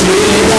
주의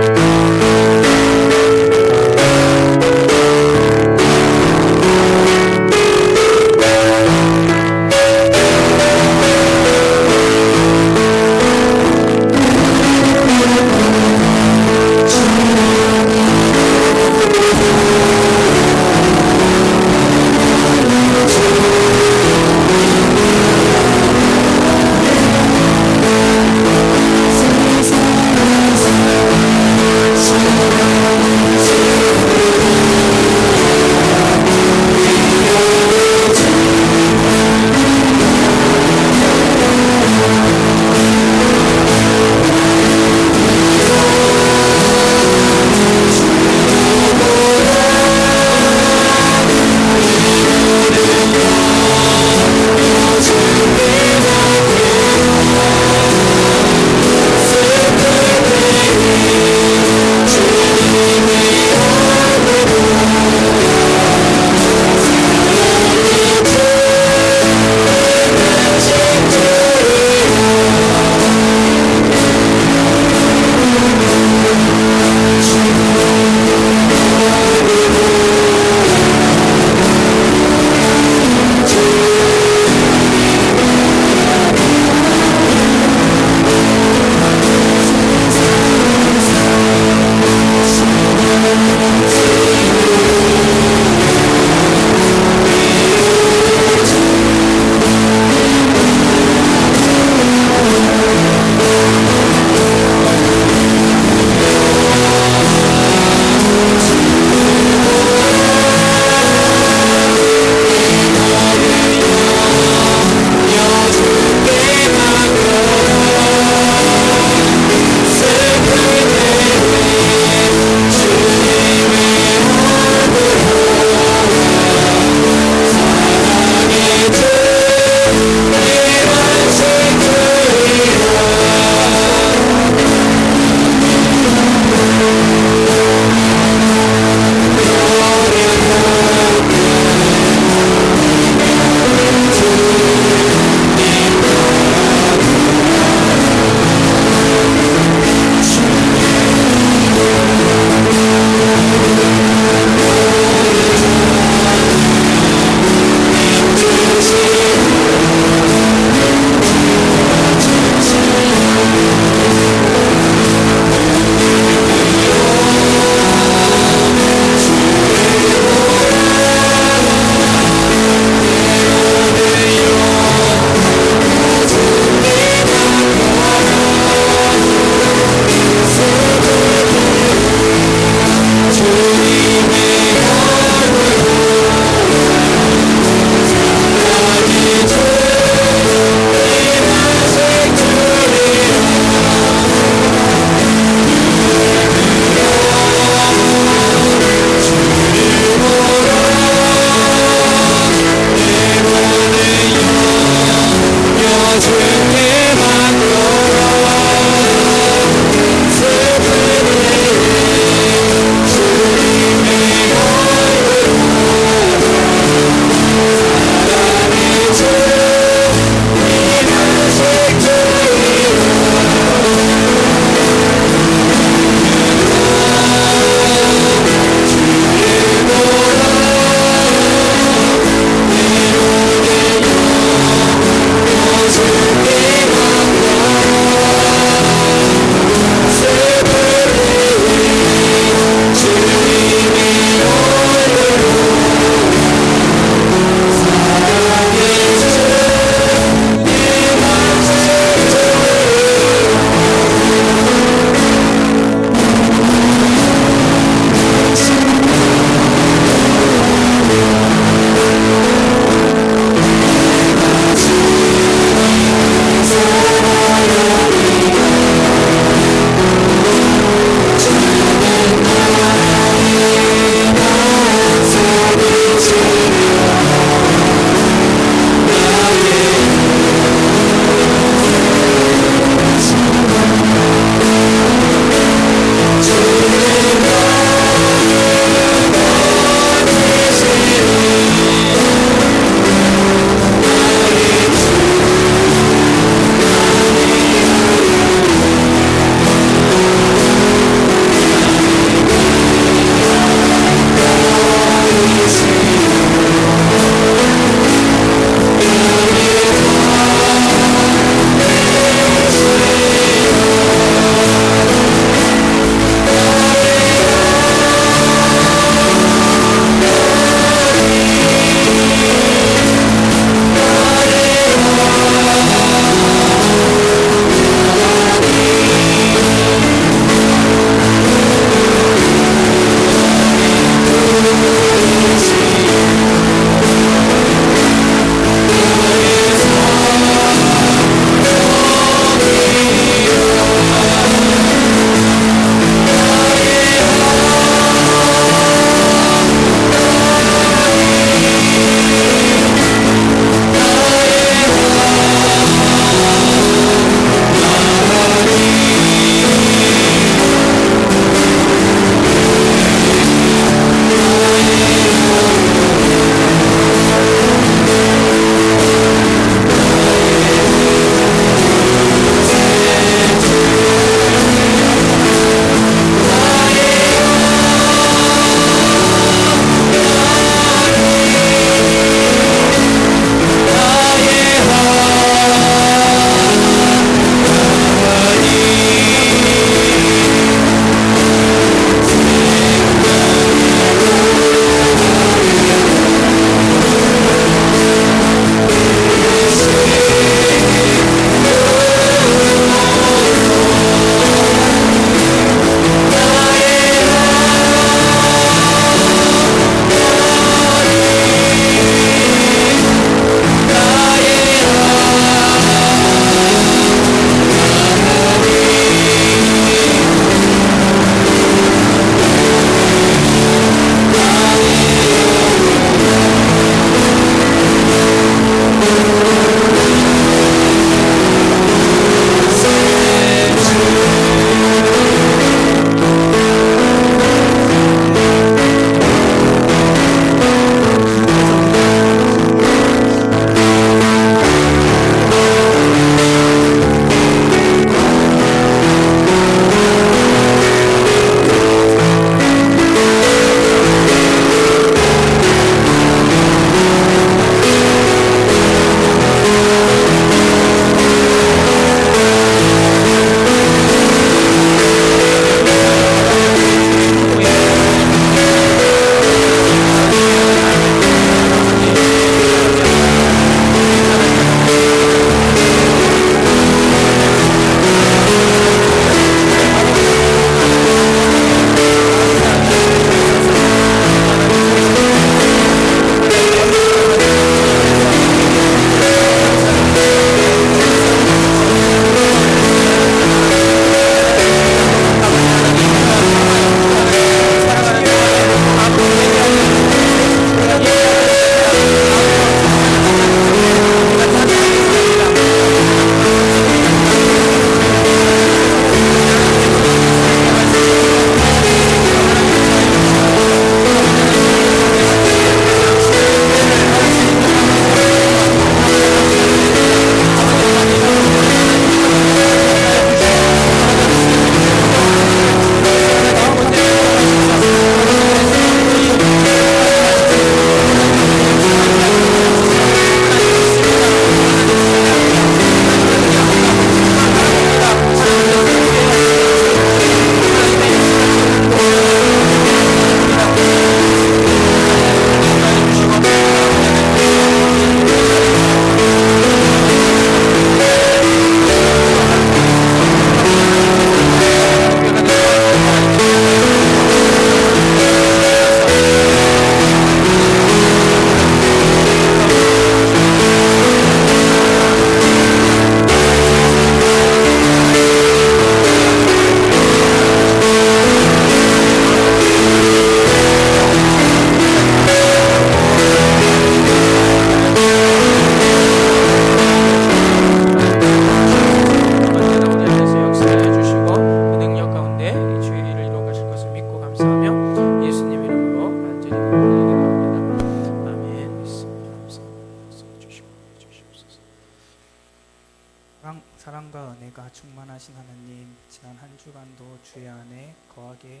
사랑과 은혜가 충만하신 하나님, 지난 한 주간도 주의 안에 거하게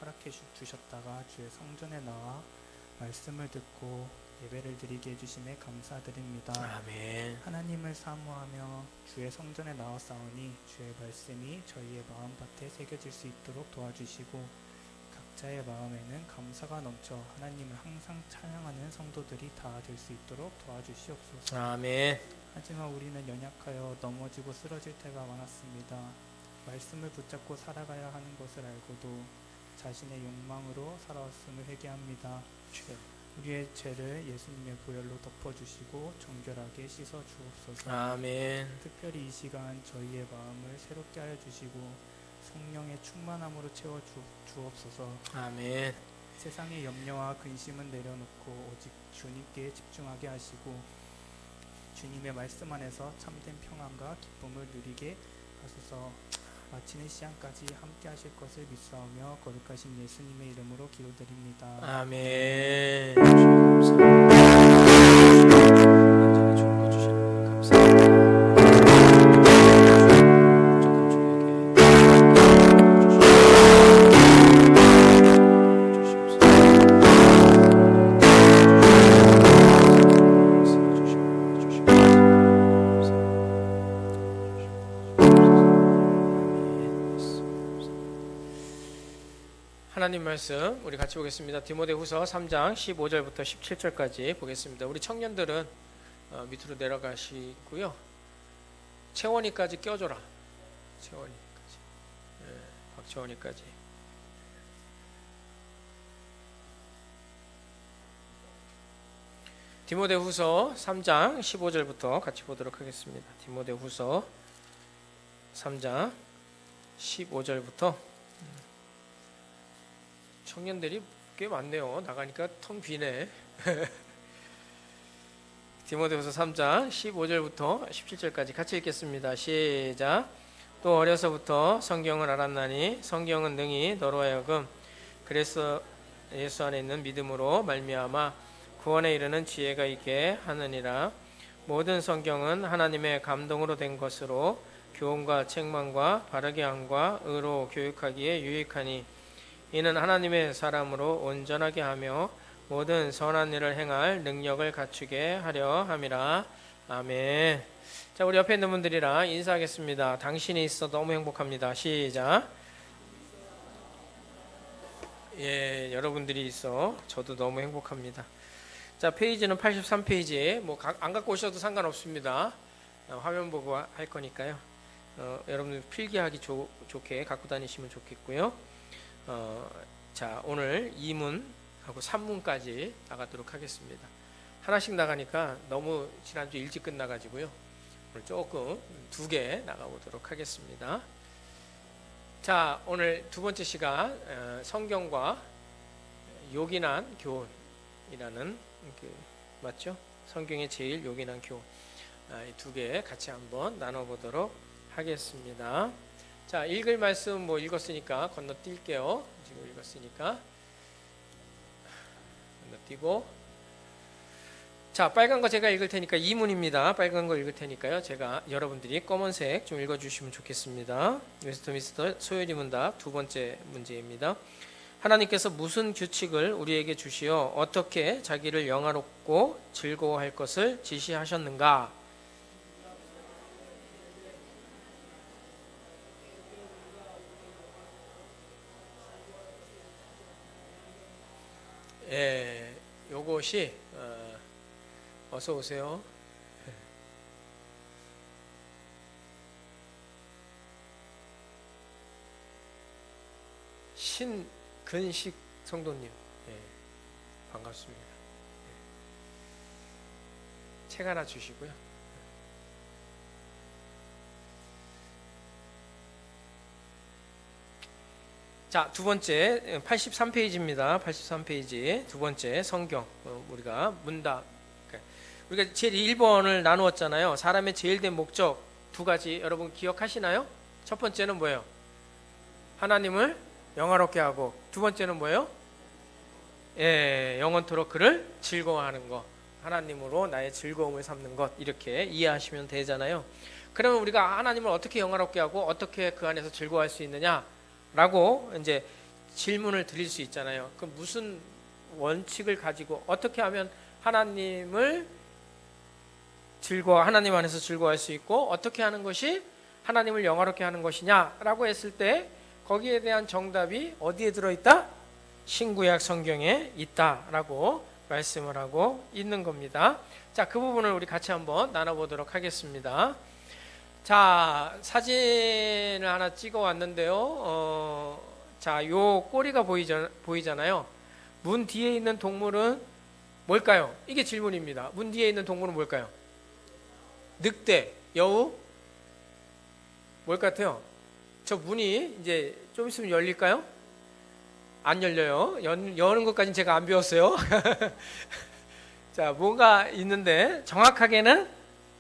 허락해 주셨다가 주의 성전에 나와 말씀을 듣고 예배를 드리게 해주심에 감사드립니다. 아멘. 하나님을 사모하며 주의 성전에 나왔사오니 주의 말씀이 저희의 마음밭에 새겨질 수 있도록 도와주시고 각자의 마음에는 감사가 넘쳐 하나님을 항상 찬양하는 성도들이 다 될 수 있도록 도와주시옵소서. 아멘. 하지만 우리는 연약하여 넘어지고 쓰러질 때가 많았습니다. 말씀을 붙잡고 살아가야 하는 것을 알고도 자신의 욕망으로 살아왔음을 회개합니다. 우리의 죄를 예수님의 보혈로 덮어주시고 정결하게 씻어 주옵소서. 아멘. 특별히 이 시간 저희의 마음을 새롭게 하여 주시고 성령의 충만함으로 채워 주옵소서. 아멘. 세상의 염려와 근심은 내려놓고 오직 주님께 집중하게 하시고 주님의 말씀 안에서 참된 평안과 기쁨을 누리게 하소서. 마치는 시간까지 함께 하실 것을 믿사오며 거룩하신 예수님의 이름으로 기도드립니다. 아멘. 감사합니다. 완전히 주는 거 주시는 거 감사합니다. 하나님 말씀 우리 같이 보겠습니다. 디모데후서 3장 15절부터 17절까지 보겠습니다. 우리 청년들은 밑으로 내려가시고요. 채원이까지 껴줘라. 채원이까지. 박채원이까지. 디모데후서 3장 15절부터 같이 보도록 하겠습니다. 디모데후서 3장 15절부터 청년들이 꽤 많네요. 나가니까 텅 비네. 디모데후서 3장 15절부터 17절까지 같이 읽겠습니다. 시작. 또 어려서부터 성경을 알았나니 성경은 능히 너로 하여금 그래서 예수 안에 있는 믿음으로 말미암아 구원에 이르는 지혜가 있게 하느니라. 모든 성경은 하나님의 감동으로 된 것으로 교훈과 책망과 바르게 함과 의로 교육하기에 유익하니 이는 하나님의 사람으로 온전하게 하며 모든 선한 일을 행할 능력을 갖추게 하려 함이라. 아멘. 자, 우리 옆에 있는 분들이랑 인사하겠습니다. 당신이 있어 너무 행복합니다. 시작. 예, 여러분들이 있어 저도 너무 행복합니다. 자, 페이지는 83페이지. 뭐 안 갖고 오셔도 상관없습니다. 화면 보고 할 거니까요. 여러분들 필기하기 좋게 갖고 다니시면 좋겠고요. 자, 오늘 2문하고 3문까지 나가도록 하겠습니다. 하나씩 나가니까 너무 지난주 일찍 끝나가지고요. 오늘 조금 2개 나가보도록 하겠습니다. 자, 오늘 두 번째 시간 성경과 요긴한 교훈이라는 맞죠? 성경의 제일 요긴한 교훈 이 2개 같이 한번 나눠보도록 하겠습니다. 자, 읽을 말씀 뭐 읽었으니까 건너뛸게요. 지금 읽었으니까 건너뛰고, 자, 빨간 거 제가 읽을 테니까 2문입니다. 빨간 거 읽을 테니까요. 제가 여러분들이 검은색 좀 읽어주시면 좋겠습니다. 웨스트민스터 소요리 문답 두 번째 문제입니다. 하나님께서 무슨 규칙을 우리에게 주시어 어떻게 자기를 영화롭고 즐거워할 것을 지시하셨는가? 예, 요것이 어서 오세요. 신근식 성도님, 예, 반갑습니다. 예. 책 하나 주시고요. 자, 두 번째 83페이지입니다. 83페이지 두 번째 성경 우리가 문답, 우리가 제일 1번을 나누었잖아요. 사람의 제일 된 목적 두 가지 여러분 기억하시나요? 첫 번째는 뭐예요? 하나님을 영화롭게 하고, 두 번째는 뭐예요? 예, 영원토록 그를 즐거워하는 거. 하나님으로 나의 즐거움을 삼는 것, 이렇게 이해하시면 되잖아요. 그러면 우리가 하나님을 어떻게 영화롭게 하고 어떻게 그 안에서 즐거워할 수 있느냐라고 이제 질문을 드릴 수 있잖아요. 그 무슨 원칙을 가지고 어떻게 하면 하나님 안에서 즐거워할 수 있고 어떻게 하는 것이 하나님을 영화롭게 하는 것이냐라고 했을 때 거기에 대한 정답이 어디에 들어있다? 신구약 성경에 있다라고 말씀을 하고 있는 겁니다. 자, 그 부분을 우리 같이 한번 나눠보도록 하겠습니다. 자, 사진을 하나 찍어 왔는데요. 자, 요 꼬리가 보이잖아요. 문 뒤에 있는 동물은 뭘까요? 이게 질문입니다. 문 뒤에 있는 동물은 뭘까요? 늑대, 여우? 뭘 같아요? 저 문이 이제 좀 있으면 열릴까요? 안 열려요. 여는 것까지는 제가 안 배웠어요. 자, 뭐가 있는데 정확하게는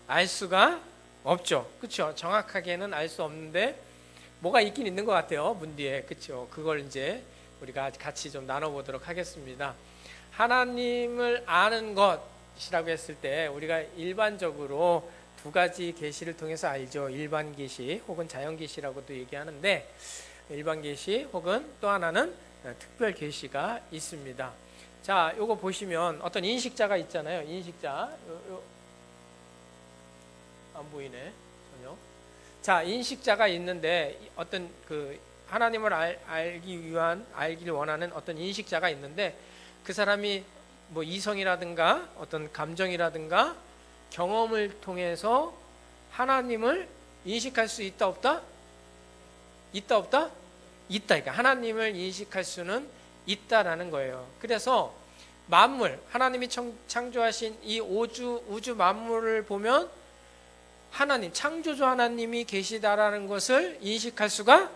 알 수가 없죠. 그렇죠? 정확하게는 알 수 없는데 뭐가 있긴 있는 것 같아요. 문 뒤에. 그렇죠? 그걸 이제 우리가 같이 좀 나눠보도록 하겠습니다. 하나님을 아는 것이라고 했을 때 우리가 일반적으로 두 가지 계시를 통해서 알죠. 일반 계시 혹은 자연 계시라고도 얘기하는데 일반 계시 혹은 또 하나는 특별 계시가 있습니다. 자, 요거 보시면 어떤 인식자가 있잖아요. 인식자. 안 보이네. 전혀. 자, 인식자가 있는데 어떤 그 하나님을 알기를 원하는 어떤 인식자가 있는데 그 사람이 뭐 이성이라든가 어떤 감정이라든가 경험을 통해서 하나님을 인식할 수 있다 없다? 있다 없다? 있다. 그러니까 하나님을 인식할 수는 있다라는 거예요. 그래서 만물, 하나님이 창조하신 이 우주 만물을 보면 하나님, 창조주 하나님이 계시다라는 것을 인식할 수가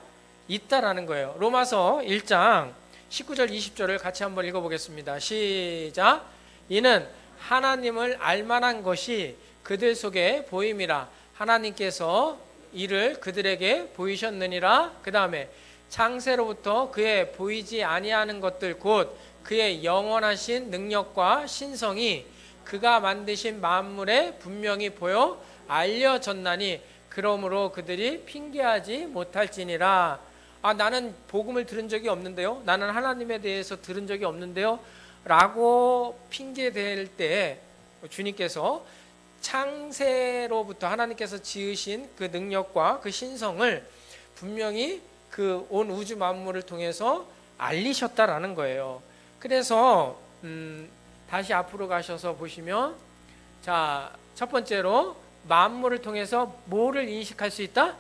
있다라는 거예요. 로마서 1장 19절 20절을 같이 한번 읽어보겠습니다. 시작. 이는 하나님을 알만한 것이 그들 속에 보임이라 하나님께서 이를 그들에게 보이셨느니라. 그 다음에 창세로부터 그의 보이지 아니하는 것들 곧 그의 영원하신 능력과 신성이 그가 만드신 만물에 분명히 보여 알려졌나니 그러므로 그들이 핑계하지 못할지니라. 아, 나는 복음을 들은 적이 없는데요, 나는 하나님에 대해서 들은 적이 없는데요 라고 핑계댈 때 주님께서 창세로부터 하나님께서 지으신 그 능력과 그 신성을 분명히 그 온 우주 만물을 통해서 알리셨다라는 거예요. 그래서 다시 앞으로 가셔서 보시면, 자, 첫 번째로 만물을 통해서 뭐를 인식할 수 있다?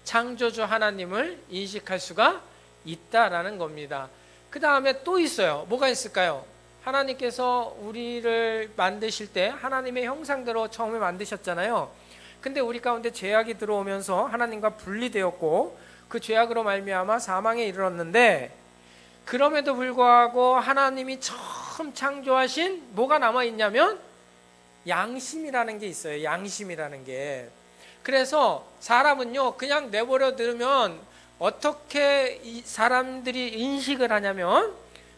창조주 하나님을 인식할 수가 있다라는 겁니다. 그 다음에 또 있어요. 뭐가 있을까요? 하나님께서 우리를 만드실 때 하나님의 형상대로 처음에 만드셨잖아요. 근데 우리 가운데 죄악이 들어오면서 하나님과 분리되었고 그 죄악으로 말미암아 사망에 이르렀는데, 그럼에도 불구하고 하나님이 처음 창조하신 뭐가 남아있냐면 양심이라는 게 있어요. 양심이라는 게. 그래서 사람은요 그냥 내버려 두면 어떻게 이 사람들이 인식을 하냐면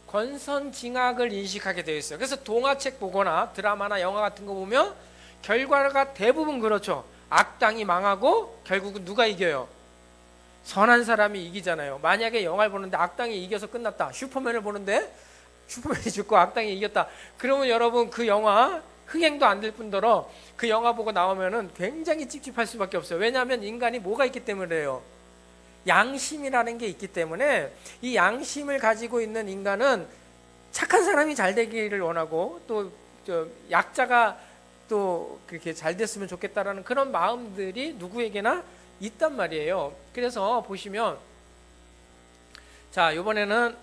권선징악을 인식하게 되어 있어요. 그래서 동화책 보거나 드라마나 영화 같은 거 보면 결과가 대부분 그렇죠. 악당이 망하고 결국은 누가 이겨요? 선한 사람이 이기잖아요. 만약에 영화를 보는데 악당이 이겨서 끝났다. 슈퍼맨을 보는데 슈퍼맨이 죽고 악당이 이겼다. 그러면 여러분 그 영화 흥행도 안 될 뿐더러 그 영화 보고 나오면은 굉장히 찝찝할 수밖에 없어요. 왜냐하면 인간이 뭐가 있기 때문에요. 양심이라는 게 있기 때문에 이 양심을 가지고 있는 인간은 착한 사람이 잘 되기를 원하고 또 약자가 또 그렇게 잘 됐으면 좋겠다라는 그런 마음들이 누구에게나 있단 말이에요. 그래서 보시면, 자, 이번에는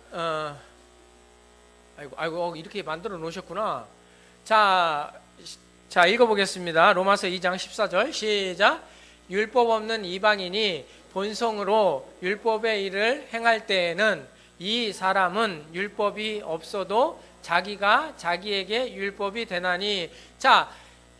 아이고 이렇게 만들어 놓으셨구나. 자, 읽어보겠습니다. 로마서 2장 14절 시작. 율법 없는 이방인이 본성으로 율법의 일을 행할 때에는 이 사람은 율법이 없어도 자기가 자기에게 율법이 되나니. 자,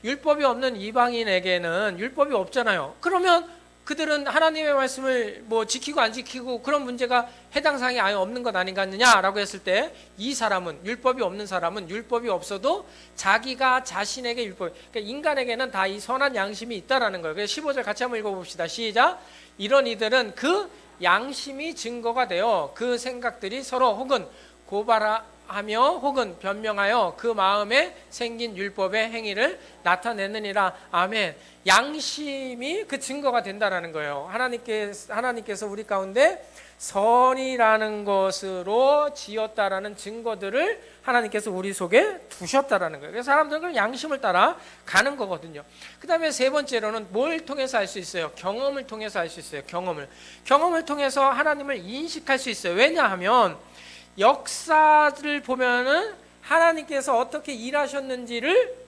율법이 없는 이방인에게는 율법이 없잖아요. 그러면 그들은 하나님의 말씀을 뭐 지키고 안 지키고 그런 문제가 해당 사항이 아예 없는 것 아닌가느냐라고 했을 때 이 사람은, 율법이 없는 사람은 율법이 없어도 자기가 자신에게 그러니까 인간에게는 다 이 선한 양심이 있다라는 거예요. 그래서 15절 같이 한번 읽어봅시다. 시작. 이런 이들은 그 양심이 증거가 되어 그 생각들이 서로 혹은 고발하며 혹은 변명하여 그 마음에 생긴 율법의 행위를 나타내느니라. 아멘. 양심이 그 증거가 된다라는 거예요. 하나님께서 우리 가운데 선이라는 것으로 지었다라는 증거들을 하나님께서 우리 속에 두셨다라는 거예요. 그래서 사람들은 그런 양심을 따라 가는 거거든요. 그 다음에 세 번째로는 뭘 통해서 알 수 있어요? 경험을 통해서 알 수 있어요. 경험을 통해서 하나님을 인식할 수 있어요. 왜냐하면 역사를 보면은 하나님께서 어떻게 일하셨는지를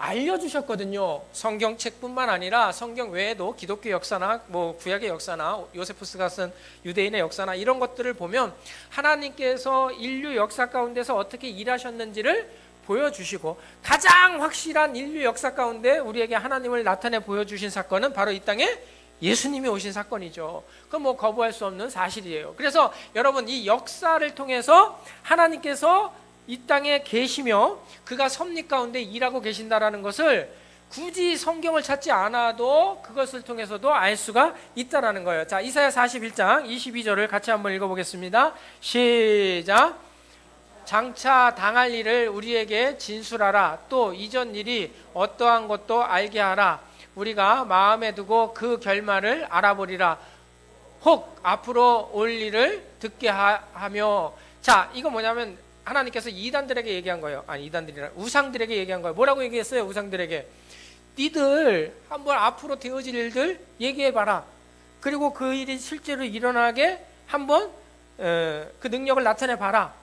알려주셨거든요. 성경책뿐만 아니라 성경 외에도 기독교 역사나 뭐 구약의 역사나 요세푸스가 쓴 유대인의 역사나 이런 것들을 보면 하나님께서 인류 역사 가운데서 어떻게 일하셨는지를 보여주시고, 가장 확실한 인류 역사 가운데 우리에게 하나님을 나타내 보여주신 사건은 바로 이 땅에 예수님이 오신 사건이죠. 그건 뭐 거부할 수 없는 사실이에요. 그래서 여러분, 이 역사를 통해서 하나님께서 이 땅에 계시며 그가 섭리 가운데 일하고 계신다라는 것을 굳이 성경을 찾지 않아도 그것을 통해서도 알 수가 있다라는 거예요. 자, 이사야 41장 22절을 같이 한번 읽어보겠습니다. 시작. 장차 당할 일을 우리에게 진술하라. 또 이전 일이 어떠한 것도 알게 하라. 우리가 마음에 두고 그 결말을 알아보리라. 혹 앞으로 올 일을 듣게 하며. 자, 이거 뭐냐면 하나님께서 이단들에게 얘기한 거예요. 아니, 이단들이라 우상들에게 얘기한 거예요. 뭐라고 얘기했어요? 우상들에게 니들 한번 앞으로 되어질 일들 얘기해봐라. 그리고 그 일이 실제로 일어나게 한번 그 능력을 나타내봐라.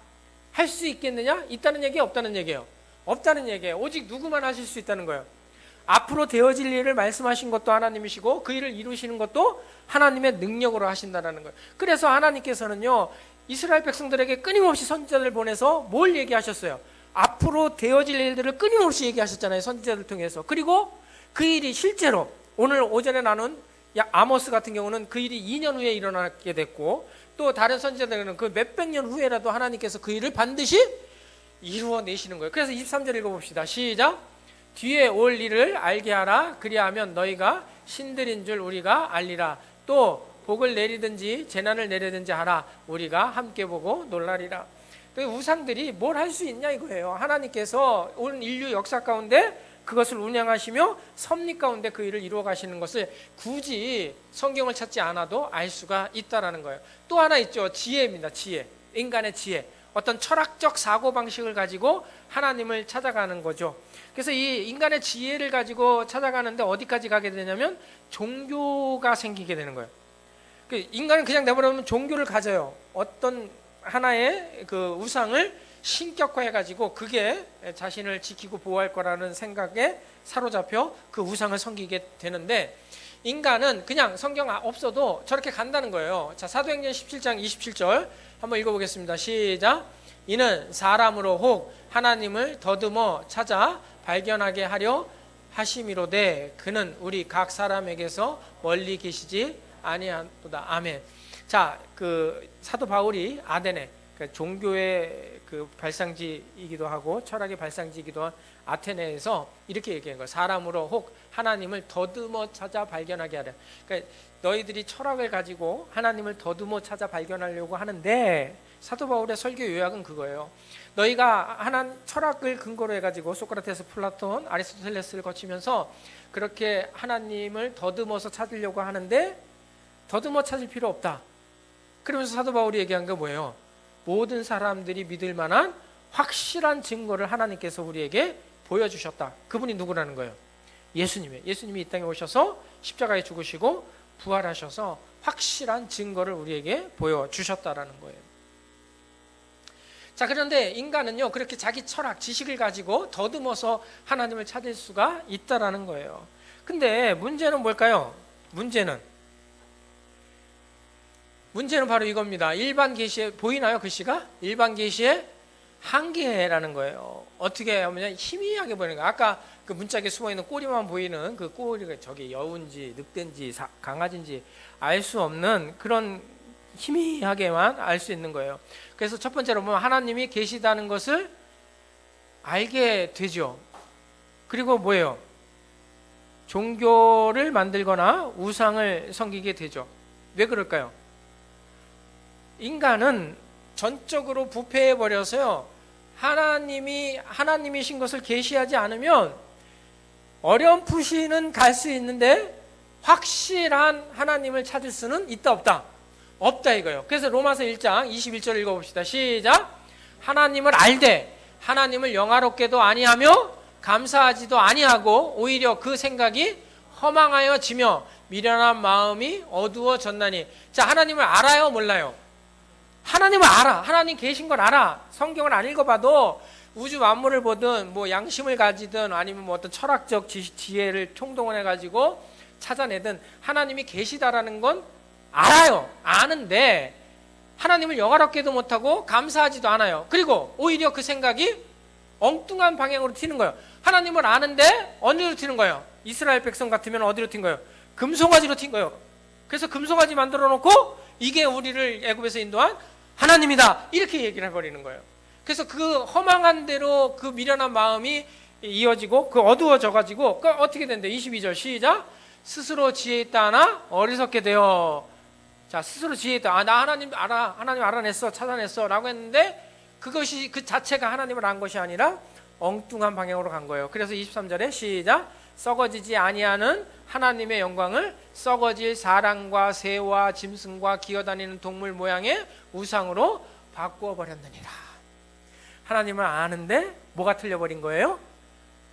할 수 있겠느냐? 있다는 얘기, 없다는 얘기예요? 없다는 얘기예요. 오직 누구만 하실 수 있다는 거예요. 앞으로 되어질 일을 말씀하신 것도 하나님이시고 그 일을 이루시는 것도 하나님의 능력으로 하신다는 거예요. 그래서 하나님께서는요, 이스라엘 백성들에게 끊임없이 선지자들을 보내서 뭘 얘기하셨어요? 앞으로 되어질 일들을 끊임없이 얘기하셨잖아요. 선지자들 통해서. 그리고 그 일이 실제로 오늘 오전에 나눈 아모스 같은 경우는 그 일이 2년 후에 일어나게 됐고, 또 다른 선지자들은 그 몇백 년 후에라도 하나님께서 그 일을 반드시 이루어내시는 거예요. 그래서 23절 읽어봅시다. 시작. 뒤에 올 일을 알게 하라. 그리하면 너희가 신들인 줄 우리가 알리라. 또 복을 내리든지 재난을 내리든지 하라. 우리가 함께 보고 놀라리라. 우상들이 뭘 할 수 있냐 이거예요. 하나님께서 온 인류 역사 가운데 그것을 운영하시며 섭리 가운데 그 일을 이루어 가시는 것을 굳이 성경을 찾지 않아도 알 수가 있다라는 거예요. 또 하나 있죠. 지혜입니다. 지혜. 인간의 지혜. 어떤 철학적 사고방식을 가지고 하나님을 찾아가는 거죠. 그래서 이 인간의 지혜를 가지고 찾아가는데 어디까지 가게 되냐면 종교가 생기게 되는 거예요. 인간은 그냥 내버려두면 종교를 가져요. 어떤 하나의 그 우상을 신격화해가지고 그게 자신을 지키고 보호할 거라는 생각에 사로잡혀 그 우상을 섬기게 되는데, 인간은 그냥 성경 없어도 저렇게 간다는 거예요. 자, 사도행전 17장 27절 한번 읽어보겠습니다. 시작. 이는 사람으로 혹 하나님을 더듬어 찾아 발견하게 하려 하심이로되 그는 우리 각 사람에게서 멀리 계시지 아니하도다. 아멘. 자, 그 사도 바울이 아데네, 그 종교의 그 발상지이기도 하고 철학의 발상지이기도 한 아테네에서 이렇게 얘기한 거예요. 사람으로 혹 하나님을 더듬어 찾아 발견하게 하라. 그러니까 너희들이 철학을 가지고 하나님을 더듬어 찾아 발견하려고 하는데, 사도 바울의 설교 요약은 그거예요. 너희가 철학을 근거로 해가지고 소크라테스, 플라톤, 아리스토텔레스를 거치면서 그렇게 하나님을 더듬어서 찾으려고 하는데 더듬어 찾을 필요 없다. 그러면서 사도 바울이 얘기한 게 뭐예요? 모든 사람들이 믿을 만한 확실한 증거를 하나님께서 우리에게 보여주셨다. 그분이 누구라는 거예요? 예수님이에요. 예수님이 이 땅에 오셔서 십자가에 죽으시고 부활하셔서 확실한 증거를 우리에게 보여주셨다라는 거예요. 자, 그런데 인간은요, 그렇게 자기 철학, 지식을 가지고 더듬어서 하나님을 찾을 수가 있다라는 거예요. 근데 문제는 뭘까요? 문제는 바로 이겁니다. 일반 계시에 보이나요? 글씨가? 일반 계시에 한계라는 거예요. 어떻게 하면 희미하게 보이는 거예요. 아까 그 문짝에 숨어있는 꼬리만 보이는 그 꼬리가 저게 여우인지 늑대인지 강아지인지 알 수 없는 그런 희미하게만 알 수 있는 거예요. 그래서 첫 번째로 보면 하나님이 계시다는 것을 알게 되죠. 그리고 뭐예요? 종교를 만들거나 우상을 섬기게 되죠. 왜 그럴까요? 인간은 전적으로 부패해버려서요, 하나님이신 것을 계시하지 않으면 어렴풋이는 갈 수 있는데 확실한 하나님을 찾을 수는 있다 없다? 없다 이거예요. 그래서 로마서 1장 21절 읽어봅시다. 시작. 하나님을 알되 하나님을 영화롭게도 아니하며 감사하지도 아니하고 오히려 그 생각이 허망하여지며 미련한 마음이 어두워졌나니. 자, 하나님을 알아요 몰라요? 하나님을 알아. 하나님 계신 걸 알아. 성경을 안 읽어봐도 우주 만물을 보든 뭐 양심을 가지든 아니면 뭐 어떤 철학적 지혜를 총동원해 가지고 찾아내든 하나님이 계시다라는 건 알아요. 아는데 하나님을 영화롭게도 못하고 감사하지도 않아요. 그리고 오히려 그 생각이 엉뚱한 방향으로 튀는 거예요. 하나님을 아는데 어디로 튀는 거예요? 이스라엘 백성 같으면 어디로 튄 거예요? 금송아지로 튄 거예요. 그래서 금송아지 만들어 놓고 이게 우리를 애굽에서 인도한 하나님이다 이렇게 얘기를 해버리는 거예요. 그래서 그 허망한 대로 그 미련한 마음이 이어지고 그 어두워져 가지고 어떻게 된대? 22절 시작. 스스로 지혜 있다 하나 어리석게 되어. 자, 스스로 지혜 있다. 나 하나님 알아. 하나님 알아냈어. 찾아냈어. 라고 했는데 그것이 그 자체가 하나님을 안 것이 아니라 엉뚱한 방향으로 간 거예요. 그래서 23절에 시작. 썩어지지 아니하는 하나님의 영광을 썩어질 사람과 새와 짐승과 기어다니는 동물 모양의 우상으로 바꾸어 버렸느니라. 하나님을 아는데 뭐가 틀려버린 거예요?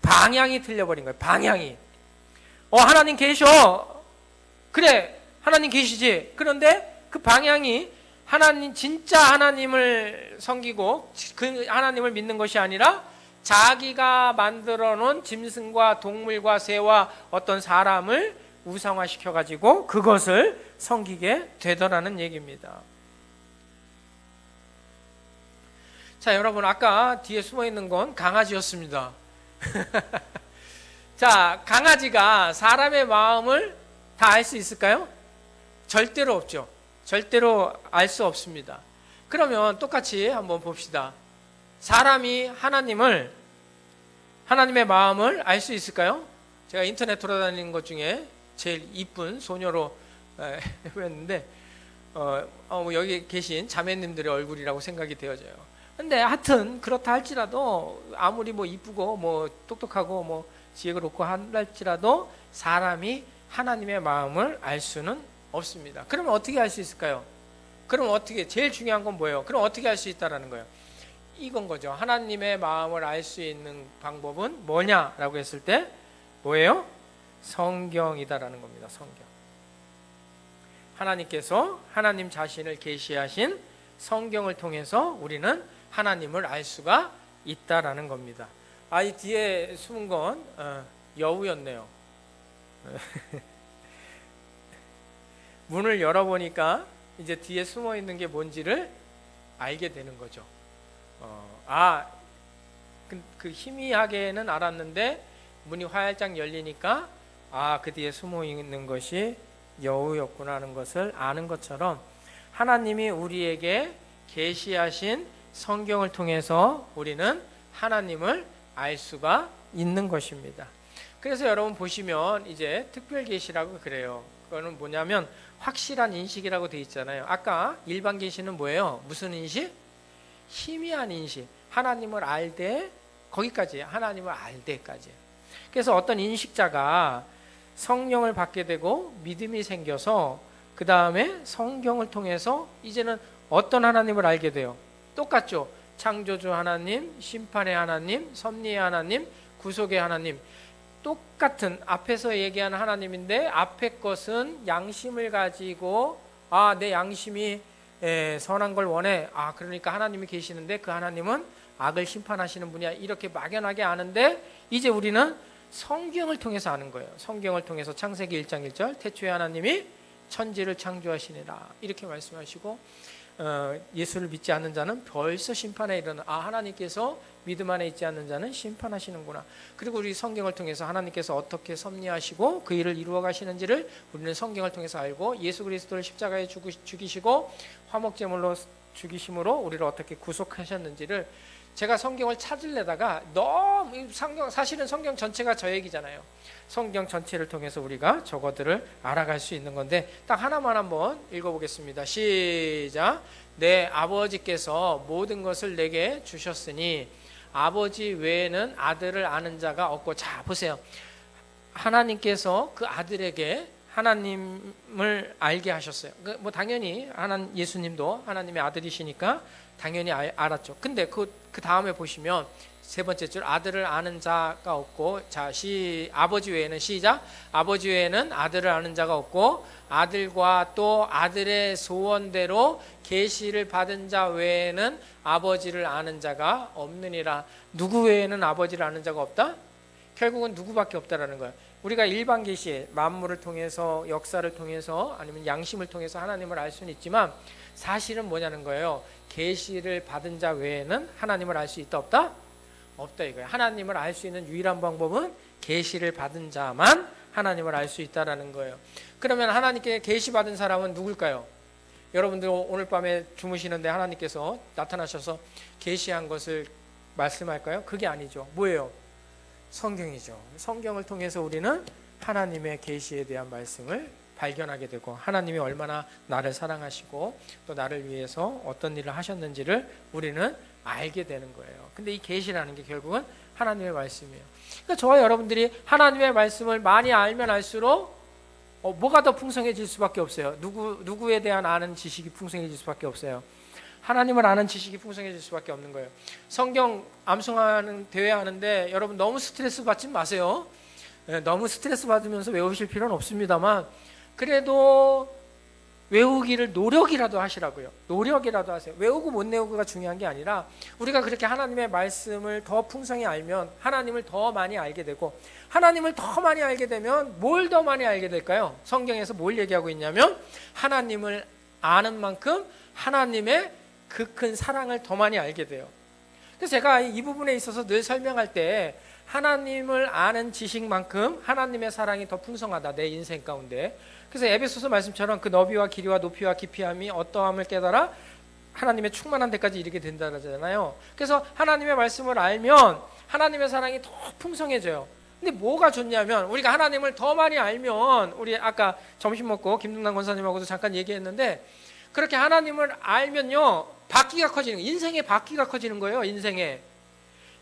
방향이 틀려버린 거예요. 방향이. 하나님 계셔. 그래, 하나님 계시지. 그런데 그 방향이 하나님, 진짜 하나님을 섬기고 그 하나님을 믿는 것이 아니라 자기가 만들어 놓은 짐승과 동물과 새와 어떤 사람을 우상화시켜 가지고 그것을 섬기게 되더라는 얘기입니다. 자, 여러분, 아까 뒤에 숨어 있는 건 강아지였습니다. 자, 강아지가 사람의 마음을 다 알 수 있을까요? 절대로 없죠. 절대로 알 수 없습니다. 그러면 똑같이 한번 봅시다. 사람이 하나님의 마음을 알 수 있을까요? 제가 인터넷 돌아다니는 것 중에 제일 이쁜 소녀로 해봤는데 여기 계신 자매님들의 얼굴이라고 생각이 되어져요. 근데 하여튼 그렇다 할지라도 아무리 뭐 이쁘고 뭐 똑똑하고 뭐 지혜롭고 할지라도 사람이 하나님의 마음을 알 수는 없습니다. 그러면 어떻게 알 수 있을까요? 그럼 어떻게, 제일 중요한 건 뭐예요? 그럼 어떻게 알 수 있다라는 거예요? 이건 거죠. 하나님의 마음을 알 수 있는 방법은 뭐냐라고 했을 때 뭐예요? 성경이다라는 겁니다. 성경. 하나님께서 하나님 자신을 계시하신 성경을 통해서 우리는 하나님을 알 수가 있다라는 겁니다. 이 뒤에 숨은 건 여우였네요. 문을 열어보니까 이제 뒤에 숨어 있는 게 뭔지를 알게 되는 거죠. 그 희미하게는 알았는데 문이 활짝 열리니까 그 뒤에 숨어 있는 것이 여우였구나 하는 것을 아는 것처럼 하나님이 우리에게 계시하신 성경을 통해서 우리는 하나님을 알 수가 있는 것입니다. 그래서 여러분 보시면 이제 특별 계시라고 그래요. 그거는 뭐냐면 확실한 인식이라고 돼 있잖아요. 아까 일반 계시는 뭐예요? 무슨 인식? 희미한 인식. 하나님을 알되, 거기까지, 하나님을 알되까지. 그래서 어떤 인식자가 성령을 받게 되고 믿음이 생겨서 그 다음에 성경을 통해서 이제는 어떤 하나님을 알게 돼요? 똑같죠. 창조주 하나님, 심판의 하나님, 섭리의 하나님, 구속의 하나님. 똑같은 앞에서 얘기하는 하나님인데 앞에 것은 양심을 가지고 내 양심이 선한 걸 원해. 그러니까 하나님이 계시는데 그 하나님은 악을 심판하시는 분이야. 이렇게 막연하게 아는데 이제 우리는 성경을 통해서 아는 거예요. 성경을 통해서 창세기 1장 1절 태초에 하나님이 천지를 창조하시니라 이렇게 말씀하시고 예수를 믿지 않는 자는 벌써 심판에 이르는, 하나님께서 믿음 안에 있지 않는 자는 심판하시는구나. 그리고 우리 성경을 통해서 하나님께서 어떻게 섭리하시고 그 일을 이루어 가시는지를 우리는 성경을 통해서 알고, 예수 그리스도를 십자가에 죽이시고 화목제물로 죽이심으로 우리를 어떻게 구속하셨는지를, 제가 성경을 찾으려다가 너무 사실은 성경 전체가 저 얘기잖아요. 성경 전체를 통해서 우리가 저것들을 알아갈 수 있는 건데, 딱 하나만 한번 읽어보겠습니다. 시작. 내 아버지께서 모든 것을 내게 주셨으니 아버지 외에는 아들을 아는 자가 없고. 자, 보세요. 하나님께서 그 아들에게 하나님을 알게 하셨어요. 뭐 당연히 예수님도 하나님의 아들이시니까 당연히 알았죠. 근데 그 다음에 보시면 세 번째 줄, 아들을 아는 자가 없고. 자, 아버지 외에는, 시작. 아버지 외에는 아들을 아는 자가 없고 아들과 또 아들의 소원대로 계시를 받은 자 외에는 아버지를 아는 자가 없느니라. 누구 외에는 아버지를 아는 자가 없다? 결국은 누구밖에 없다라는 거예요. 우리가 일반 계시, 만물을 통해서, 역사를 통해서, 아니면 양심을 통해서 하나님을 알 수는 있지만 사실은 뭐냐는 거예요. 계시를 받은 자 외에는 하나님을 알 수 있다 없다? 없다 이거예요. 하나님을 알 수 있는 유일한 방법은 계시를 받은 자만 하나님을 알 수 있다라는 거예요. 그러면 하나님께 계시 받은 사람은 누굴까요? 여러분들 오늘 밤에 주무시는데 하나님께서 나타나셔서 계시한 것을 말씀할까요? 그게 아니죠. 뭐예요? 성경이죠. 성경을 통해서 우리는 하나님의 계시에 대한 말씀을 발견하게 되고, 하나님이 얼마나 나를 사랑하시고 또 나를 위해서 어떤 일을 하셨는지를 우리는 알게 되는 거예요. 근데 이 계시라는 게 결국은 하나님의 말씀이에요. 그러니까 저와 여러분들이 하나님의 말씀을 많이 알면 알수록 뭐가 더 풍성해질 수밖에 없어요. 누구에 대한 아는 지식이 풍성해질 수밖에 없어요. 하나님을 아는 지식이 풍성해질 수밖에 없는 거예요. 성경 암송하는 대회 하는데 여러분 너무 스트레스 받지 마세요. 너무 스트레스 받으면서 외우실 필요는 없습니다만, 그래도 외우기를 노력이라도 하시라고요. 노력이라도 하세요. 외우고 못 외우고가 중요한 게 아니라, 우리가 그렇게 하나님의 말씀을 더 풍성히 알면 하나님을 더 많이 알게 되고, 하나님을 더 많이 알게 되면 뭘 더 많이 알게 될까요? 성경에서 뭘 얘기하고 있냐면 하나님을 아는 만큼 하나님의 그 큰 사랑을 더 많이 알게 돼요. 그래서 제가 이 부분에 있어서 늘 설명할 때, 하나님을 아는 지식만큼 하나님의 사랑이 더 풍성하다, 내 인생 가운데. 그래서 에베소서 말씀처럼 그 너비와 길이와 높이와 깊이함이 어떠함을 깨달아 하나님의 충만한 데까지 이르게 된다잖아요. 그래서 하나님의 말씀을 알면 하나님의 사랑이 더 풍성해져요. 근데 뭐가 좋냐면, 우리가 하나님을 더 많이 알면, 우리 아까 점심 먹고 김동남 권사님하고도 잠깐 얘기했는데, 그렇게 하나님을 알면요, 바퀴가 커지는 거예요. 인생의 바퀴가 커지는 거예요.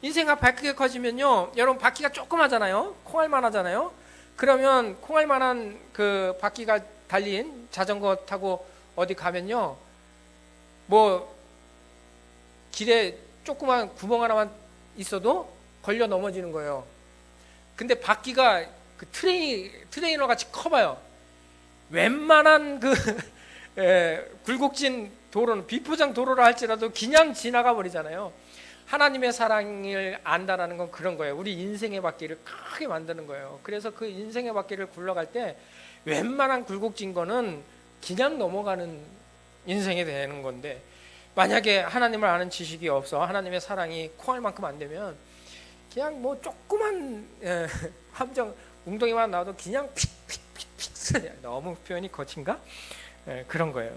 인생과 바퀴가 커지면요, 여러분 바퀴가 조그마잖아요. 콩알만 하잖아요. 그러면 콩알만한 그 바퀴가 달린 자전거 타고 어디 가면요, 뭐 길에 조그만 구멍 하나만 있어도 걸려 넘어지는 거예요. 근데 바퀴가 그 트레이너 같이 커봐요. 웬만한 그 굴곡진 도로는, 비포장 도로를 할지라도 그냥 지나가 버리잖아요. 하나님의 사랑을 안다라는 건 그런 거예요. 우리 인생의 바퀴를 크게 만드는 거예요. 그래서 그 인생의 바퀴를 굴러갈 때 웬만한 굴곡진 거는 그냥 넘어가는 인생이 되는 건데, 만약에 하나님을 아는 지식이 없어, 하나님의 사랑이 콩알만큼 안 되면 그냥 뭐 조그만 함정 웅덩이만 나와도 그냥 픽픽픽픽, 너무 표현이 거친가? 그런 거예요.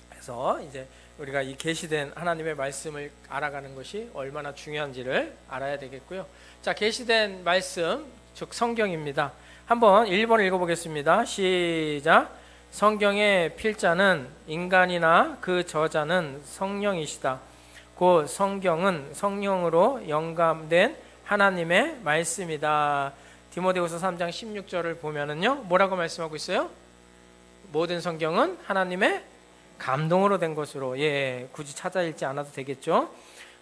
그래서 이제 우리가 이 계시된 하나님의 말씀을 알아가는 것이 얼마나 중요한지를 알아야 되겠고요. 자, 계시된 말씀, 즉 성경입니다. 한번 1번 읽어보겠습니다. 시작. 성경의 필자는 인간이나 그 저자는 성령이시다. 곧 성경은 성령으로 영감된 하나님의 말씀이다. 디모데후서 3장 16절을 보면은요, 뭐라고 말씀하고 있어요? 모든 성경은 하나님의 감동으로 된 것으로, 굳이 찾아 읽지 않아도 되겠죠.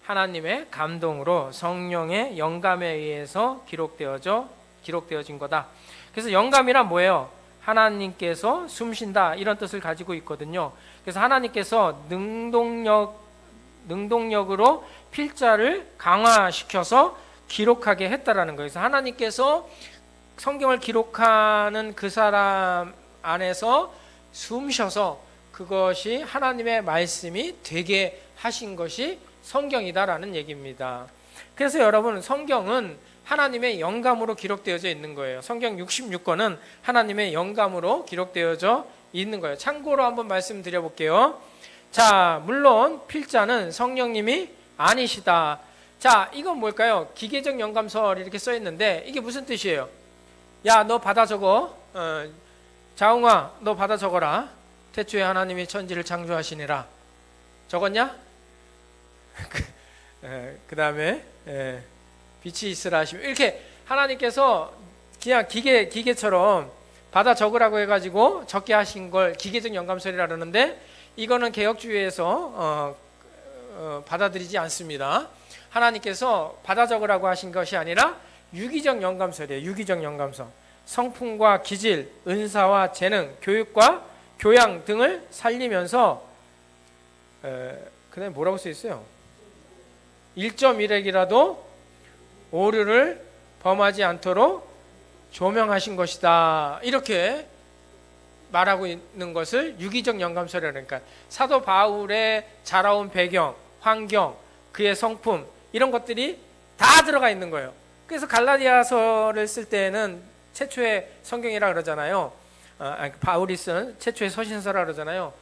하나님의 감동으로 성령의 영감에 의해서 기록되어진 거다. 그래서 영감이란 뭐예요? 하나님께서 숨쉰다, 이런 뜻을 가지고 있거든요. 그래서 하나님께서 능동력으로 필자를 강화시켜서 기록하게 했다라는 거예요. 그래서 하나님께서 성경을 기록하는 그 사람 안에서 숨쉬어서 그것이 하나님의 말씀이 되게 하신 것이 성경이다라는 얘기입니다. 그래서 여러분, 성경은 하나님의 영감으로 기록되어져 있는 거예요. 성경 66권은 하나님의 영감으로 기록되어져 있는 거예요. 참고로 한번 말씀드려 볼게요. 자, 물론 필자는 성령님이 아니시다. 자, 이건 뭘까요? 기계적 영감설 이렇게 써 있는데 이게 무슨 뜻이에요? 야, 너 받아 적어. 자웅아, 너 받아 적어라. 태초에 하나님이 천지를 창조하시니라. 적었냐? 그 다음에 빛이 있으라 하시면, 이렇게 하나님께서 그냥 기계처럼 받아 적으라고 해가지고 적게 하신 걸 기계적 영감설이라 그러는데, 이거는 개혁주의에서 받아들이지 않습니다. 하나님께서 받아 적으라고 하신 것이 아니라 유기적 영감설이에요. 유기적 영감설. 성품과 기질, 은사와 재능, 교육과 교양 등을 살리면서 그다음에 뭐라고 써 있어요? 1.1핵이라도 오류를 범하지 않도록 조명하신 것이다. 이렇게 말하고 있는 것을 유기적 영감설이라고. 그러니까 사도 바울의 자라온 배경, 환경, 그의 성품, 이런 것들이 다 들어가 있는 거예요. 그래서 갈라디아서를 쓸 때는 최초의 성경이라 그러잖아요. 바울이 쓴 최초의 서신서라 그러잖아요.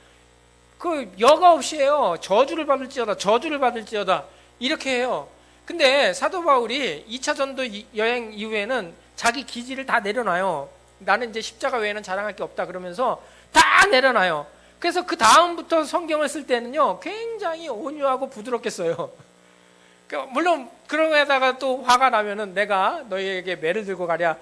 그 여과 없이 해요. 저주를 받을지어다, 저주를 받을지어다, 이렇게 해요. 근데 사도 바울이 2차 전도 여행 이후에는 자기 기질을 다 내려놔요. 나는 이제 십자가 외에는 자랑할 게 없다 그러면서 다 내려놔요. 그래서 그 다음부터 성경을 쓸 때는요, 굉장히 온유하고 부드럽게 써요. 물론 그런 거에다가 또 화가 나면은 내가 너희에게 매를 들고 가랴,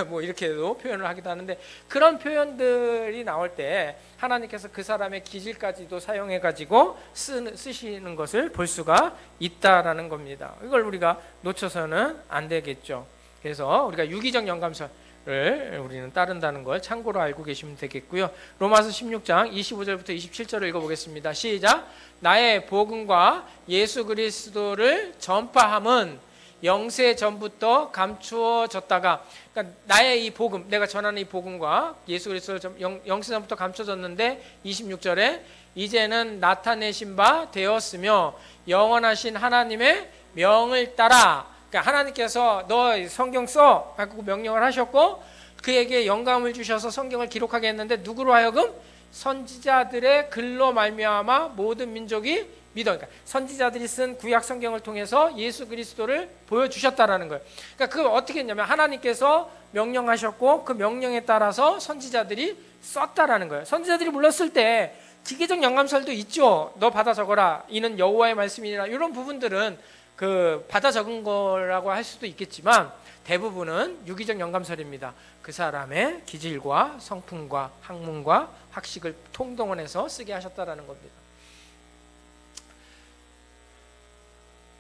뭐 이렇게도 표현을 하기도 하는데, 그런 표현들이 나올 때 하나님께서 그 사람의 기질까지도 사용해 가지고 쓰시는 것을 볼 수가 있다라는 겁니다. 이걸 우리가 놓쳐서는 안 되겠죠. 그래서 우리가 유기적 영감설을 우리는 따른다는 걸 참고로 알고 계시면 되겠고요. 로마서 16장 25절부터 27절을 읽어보겠습니다. 시작. 나의 복음과 예수 그리스도를 전파함은 영세 전부터 감추어졌다가, 그러니까 나의 이 복음, 내가 전하는 이 복음과 예수 그리스도를 영세 전부터 감춰졌는데 26절에 이제는 나타내신 바 되었으며 영원하신 하나님의 명을 따라, 그러니까 하나님께서 너 성경 써 갖고 명령을 하셨고 그에게 영감을 주셔서 성경을 기록하게 했는데, 누구로 하여금? 선지자들의 글로 말미암아 모든 민족이 믿어. 그러니까 선지자들이 쓴 구약 성경을 통해서 예수 그리스도를 보여주셨다라는 거예요. 그러니까 그걸 어떻게 했냐면 하나님께서 명령하셨고 그 명령에 따라서 선지자들이 썼다라는 거예요. 선지자들이 물론 쓸 때 기계적 영감설도 있죠. 너 받아 적어라, 이는 여호와의 말씀이라, 이런 부분들은 그 받아 적은 거라고 할 수도 있겠지만 대부분은 유기적 영감설입니다. 그 사람의 기질과 성품과 학문과 학식을 통동원해서 쓰게 하셨다라는 겁니다.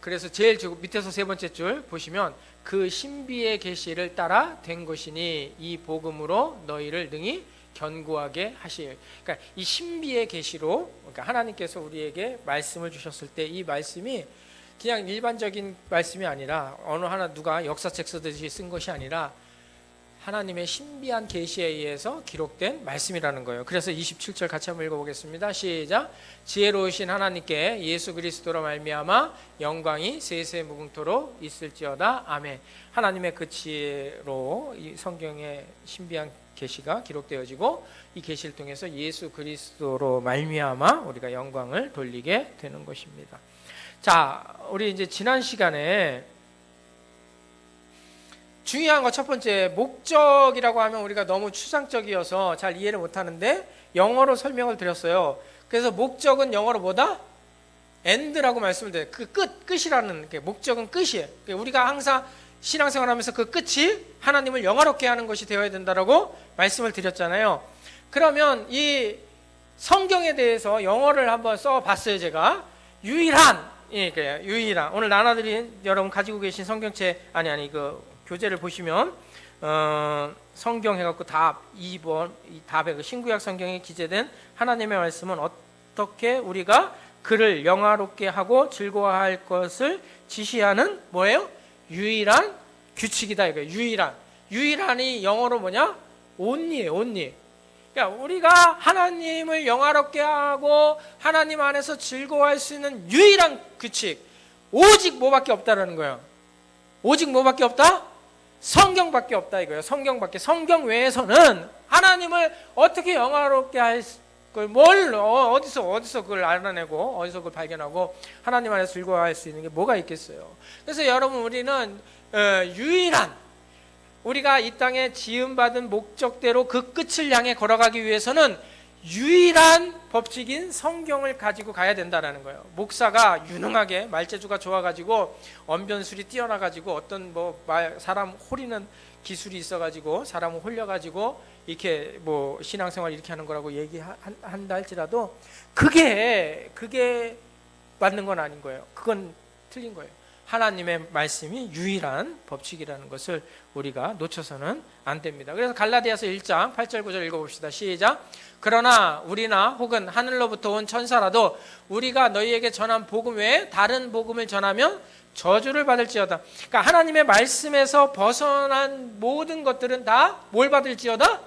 그래서 제일 밑에서 세 번째 줄 보시면 그 신비의 계시를 따라 된 것이니 이 복음으로 너희를 능히 견고하게 하실. 그러니까 이 신비의 계시로, 그러니까 하나님께서 우리에게 말씀을 주셨을 때 이 말씀이 그냥 일반적인 말씀이 아니라 어느 하나 누가 역사책 쓰듯이 쓴 것이 아니라 하나님의 신비한 계시에 의해서 기록된 말씀이라는 거예요. 그래서 27절 같이 한번 읽어보겠습니다. 시작. 지혜로우신 하나님께 예수 그리스도로 말미암아 영광이 세세 무궁토록 있을지어다. 아멘. 하나님의 그 지혜로 이 성경의 신비한 계시가 기록되어지고 이 계시를 통해서 예수 그리스도로 말미암아 우리가 영광을 돌리게 되는 것입니다. 자, 우리 이제 지난 시간에 중요한 거 첫 번째, 목적이라고 하면 우리가 너무 추상적이어서 잘 이해를 못하는데 영어로 설명을 드렸어요. 그래서 목적은 영어로 뭐다? end라고 말씀을 드려요. 그 끝이라는 게, 목적은 끝이에요. 우리가 항상 신앙생활하면서 그 끝이 하나님을 영화롭게 하는 것이 되어야 된다라고 말씀을 드렸잖아요. 그러면 이 성경에 대해서 영어를 한번 써봤어요. 제가 유일한, 유일한, 오늘 나눠드린 여러분 가지고 계신 성경책 그 교재를 보시면 성경 해갖고 답 2번 이 답에 그 신구약 성경에 기재된 하나님의 말씀은 어떻게 우리가 그를 영화롭게 하고 즐거워할 것을 지시하는 뭐예요? 유일한 규칙이다. 이거예요. 유일한이 영어로 뭐냐? only예요. only. 그러니까 우리가 하나님을 영화롭게 하고 하나님 안에서 즐거워할 수 있는 유일한 규칙, 오직 뭐밖에 없다라는 거예요. 오직 뭐밖에 없다? 성경밖에 없다 이거예요. 성경밖에. 성경 외에서는 하나님을 어떻게 영화롭게 할 걸 어디서 그걸 알아내고 어디서 그걸 발견하고 하나님 안에서 즐거워할 수 있는 게 뭐가 있겠어요. 그래서 여러분 우리는 유일한 우리가 이 땅에 지음받은 목적대로 그 끝을 향해 걸어가기 위해서는 유일한 법칙인 성경을 가지고 가야 된다는 거예요. 목사가 유능하게 말재주가 좋아가지고 언변술이 뛰어나가지고 어떤 사람 홀리는 기술이 있어가지고 사람을 홀려가지고 이렇게 신앙생활 이렇게 하는 거라고 얘기한다 할지라도 그게 맞는 건 아닌 거예요. 그건 틀린 거예요. 하나님의 말씀이 유일한 법칙이라는 것을 우리가 놓쳐서는 안 됩니다. 그래서 갈라디아서 1장 8절 9절 읽어봅시다. 시작. 그러나 우리나 혹은 하늘로부터 온 천사라도 우리가 너희에게 전한 복음 외에 다른 복음을 전하면 저주를 받을지어다. 그러니까 하나님의 말씀에서 벗어난 모든 것들은 다 뭘 받을지어다?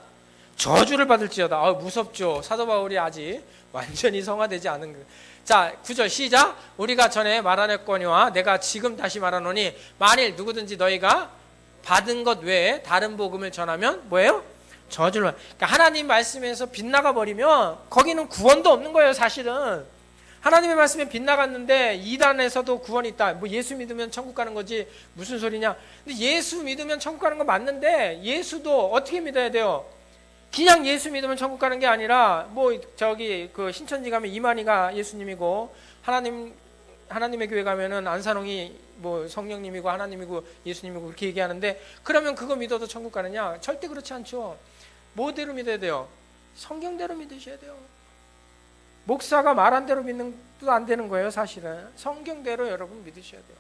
저주를 받을지어다. 무섭죠. 사도 바울이 아직 완전히 성화되지 않은 거. 자, 9절 시작. 우리가 전에 말하였거니와 내가 지금 다시 말하노니 만일 누구든지 너희가 받은 것 외에 다른 복음을 전하면 뭐예요? 저주를. 그러니까 하나님 말씀에서 빗나가 버리면 거기는 구원도 없는 거예요. 사실은 하나님의 말씀에 빗나갔는데 이단에서도 구원이 있다. 예수 믿으면 천국 가는 거지 무슨 소리냐. 근데 예수 믿으면 천국 가는 거 맞는데 예수도 어떻게 믿어야 돼요? 그냥 예수 믿으면 천국 가는 게 아니라 그 신천지 가면 이만희가 예수님이고 하나님의 교회 가면은 안산홍이 성령님이고 하나님이고 예수님이고 그렇게 얘기하는데 그러면 그거 믿어도 천국 가느냐? 절대 그렇지 않죠. 뭐대로 믿어야 돼요? 성경대로 믿으셔야 돼요. 목사가 말한 대로 믿는 것도 안 되는 거예요. 사실은 성경대로 여러분 믿으셔야 돼요.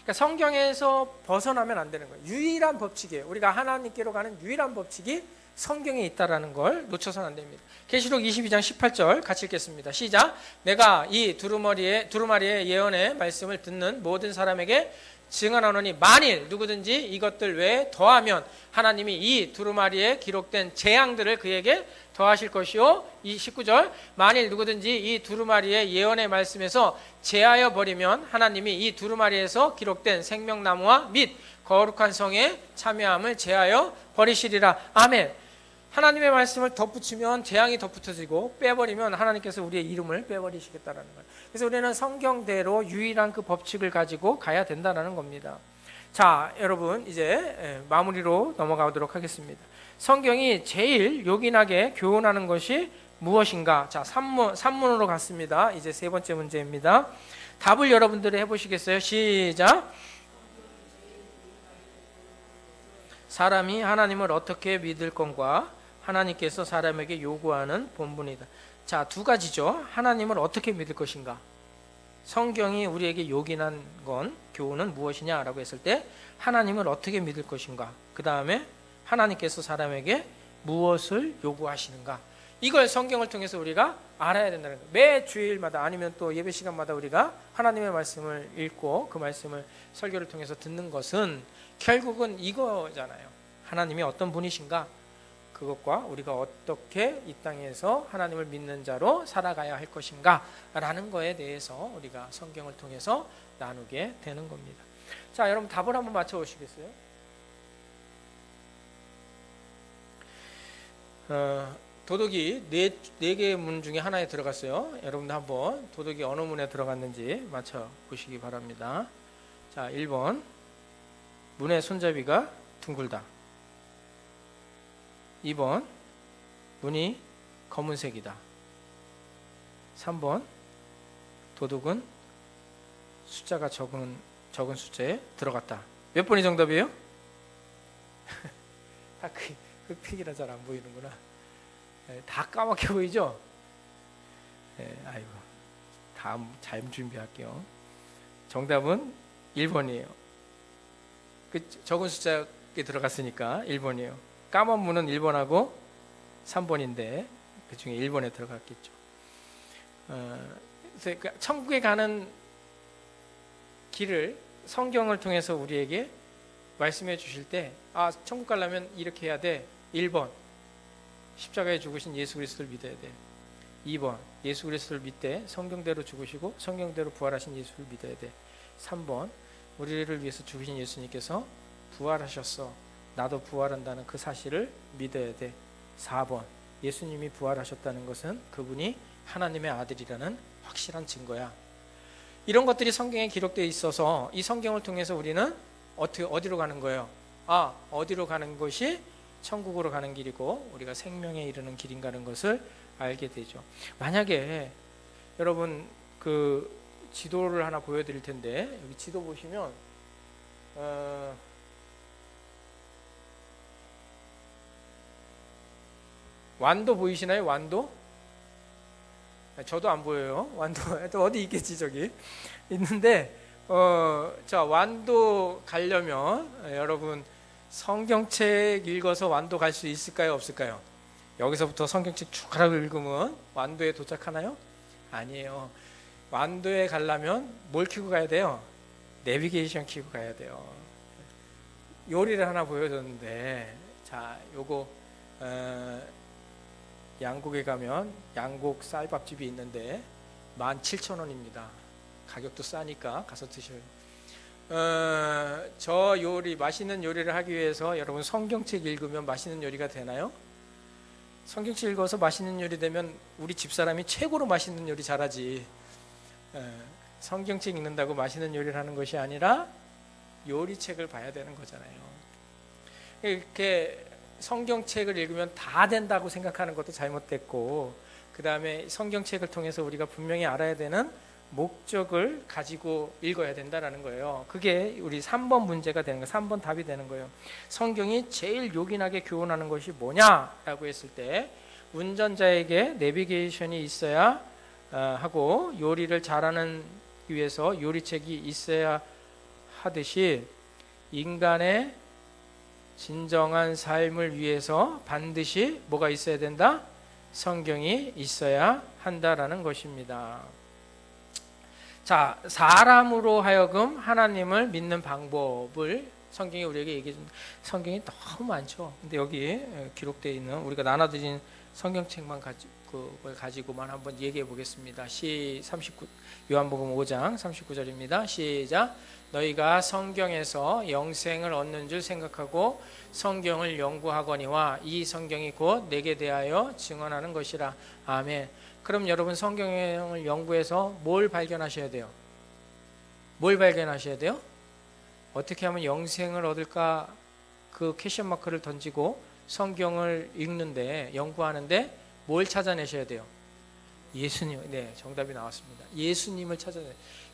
그러니까 성경에서 벗어나면 안 되는 거예요. 유일한 법칙이에요. 우리가 하나님께로 가는 유일한 법칙이 성경에 있다라는 걸 놓쳐서는 안 됩니다. 계시록 22장 18절 같이 읽겠습니다. 시작. 내가 이 두루마리의 예언의 말씀을 듣는 모든 사람에게 증언하노니 만일 누구든지 이것들 외에 더하면 하나님이 이 두루마리에 기록된 재앙들을 그에게 더하실 것이요. 이 19절 만일 누구든지 이 두루마리의 예언의 말씀에서 제하여 버리면 하나님이 이 두루마리에서 기록된 생명나무와 및 거룩한 성에 참여함을 제하여 버리시리라. 아멘. 하나님의 말씀을 덧붙이면 재앙이 덧붙여지고 빼버리면 하나님께서 우리의 이름을 빼버리시겠다라는 거예요. 그래서 우리는 성경대로 유일한 그 법칙을 가지고 가야 된다는 겁니다. 자, 여러분 이제 마무리로 넘어가도록 하겠습니다. 성경이 제일 요긴하게 교훈하는 것이 무엇인가? 자, 산문으로 갔습니다. 이제 세 번째 문제입니다. 답을 여러분들이 해보시겠어요? 시작. 사람이 하나님을 어떻게 믿을 건가? 하나님께서 사람에게 요구하는 본분이다. 자, 두 가지죠. 하나님을 어떻게 믿을 것인가? 성경이 우리에게 요긴한 건 교훈은 무엇이냐라고 했을 때 하나님을 어떻게 믿을 것인가? 그 다음에 하나님께서 사람에게 무엇을 요구하시는가? 이걸 성경을 통해서 우리가 알아야 된다는 거예요. 매 주일마다 아니면 또 예배 시간마다 우리가 하나님의 말씀을 읽고 그 말씀을 설교를 통해서 듣는 것은 결국은 이거잖아요. 하나님이 어떤 분이신가? 그것과 우리가 어떻게 이 땅에서 하나님을 믿는 자로 살아가야 할 것인가 라는 거에 대해서 우리가 성경을 통해서 나누게 되는 겁니다. 자, 여러분 답을 한번 맞춰보시겠어요? 도덕이 네 개의 문 중에 하나에 들어갔어요. 여러분들 한번 도덕이 어느 문에 들어갔는지 맞춰보시기 바랍니다. 자, 1번 문의 손잡이가 둥글다. 2번 문이 검은색이다. 3번 도둑은 숫자가 적은 숫자에 들어갔다. 몇 번이 정답이에요? 다 흑픽이라 잘 안 보이는구나. 다 까맣게 보이죠? 아이고, 다음 잘 준비할게요. 정답은 1번이에요. 그 적은 숫자에 들어갔으니까 1번이에요. 까만 문은 1번하고 3번인데 그 중에 1번에 들어갔겠죠. 그래서 천국에 가는 길을 성경을 통해서 우리에게 말씀해 주실 때 천국 가려면 이렇게 해야 돼. 1번 십자가에 죽으신 예수 그리스도를 믿어야 돼. 2번, 예수 그리스도를 믿되 성경대로 죽으시고 성경대로 부활하신 예수를 믿어야 돼. 3번, 우리를 위해서 죽으신 예수님께서 부활하셨어. 나도 부활한다는 그 사실을 믿어야 돼. 4번, 예수님이 부활하셨다는 것은 그분이 하나님의 아들이라는 확실한 증거야. 이런 것들이 성경에 기록되어 있어서 이 성경을 통해서 우리는 어디로 가는 거예요? 어디로 가는 것이 천국으로 가는 길이고 우리가 생명에 이르는 길인가는 것을 알게 되죠. 만약에 여러분 그 지도를 하나 보여드릴 텐데, 여기 지도 보시면 완도 보이시나요? 완도? 저도 안 보여요. 완도 또 어디 있겠지, 저기 있는데, 자, 완도 가려면 여러분 성경책 읽어서 완도 갈 수 있을까요, 없을까요? 여기서부터 성경책 쭉 읽으면 완도에 도착하나요? 아니에요. 완도에 가려면 뭘 켜고 가야 돼요? 내비게이션 켜고 가야 돼요. 요리를 하나 보여줬는데, 자, 요거 양곡에 가면 양곡 쌀밥집이 있는데 17,000원입니다. 가격도 싸니까 가서 드셔요. 저 요리, 맛있는 요리를 하기 위해서 여러분 성경책 읽으면 맛있는 요리가 되나요? 성경책 읽어서 맛있는 요리 되면 우리 집사람이 최고로 맛있는 요리 잘하지. 성경책 읽는다고 맛있는 요리를 하는 것이 아니라 요리책을 봐야 되는 거잖아요. 이렇게 성경책을 읽으면 다 된다고 생각하는 것도 잘못됐고, 그 다음에 성경책을 통해서 우리가 분명히 알아야 되는 목적을 가지고 읽어야 된다는 거예요. 그게 우리 3번 문제가 되는 거예요. 3번 답이 되는 거예요. 성경이 제일 요긴하게 교훈하는 것이 뭐냐라고 했을 때, 운전자에게 내비게이션이 있어야 하고 요리를 잘하는 위해서 요리책이 있어야 하듯이, 인간의 진정한 삶을 위해서 반드시 뭐가 있어야 된다? 성경이 있어야 한다라는 것입니다. 자, 사람으로 하여금 하나님을 믿는 방법을 성경이 우리에게 얘기해 줍니다. 성경이 너무 많죠. 근데 여기 기록되어 있는, 우리가 나눠드린 성경책만 가지고만 한번 얘기해 보겠습니다. 39, 요한복음 5장 39절입니다. 시작. 너희가 성경에서 영생을 얻는 줄 생각하고 성경을 연구하거니와 이 성경이 곧 내게 대하여 증언하는 것이라. 아멘. 그럼 여러분 성경을 연구해서 뭘 발견하셔야 돼요? 뭘 발견하셔야 돼요? 어떻게 하면 영생을 얻을까? 그 퀘션 마크를 던지고 성경을 읽는데, 연구하는데 뭘 찾아내셔야 돼요? 예수님. 네, 정답이 나왔습니다. 예수님을 찾아내.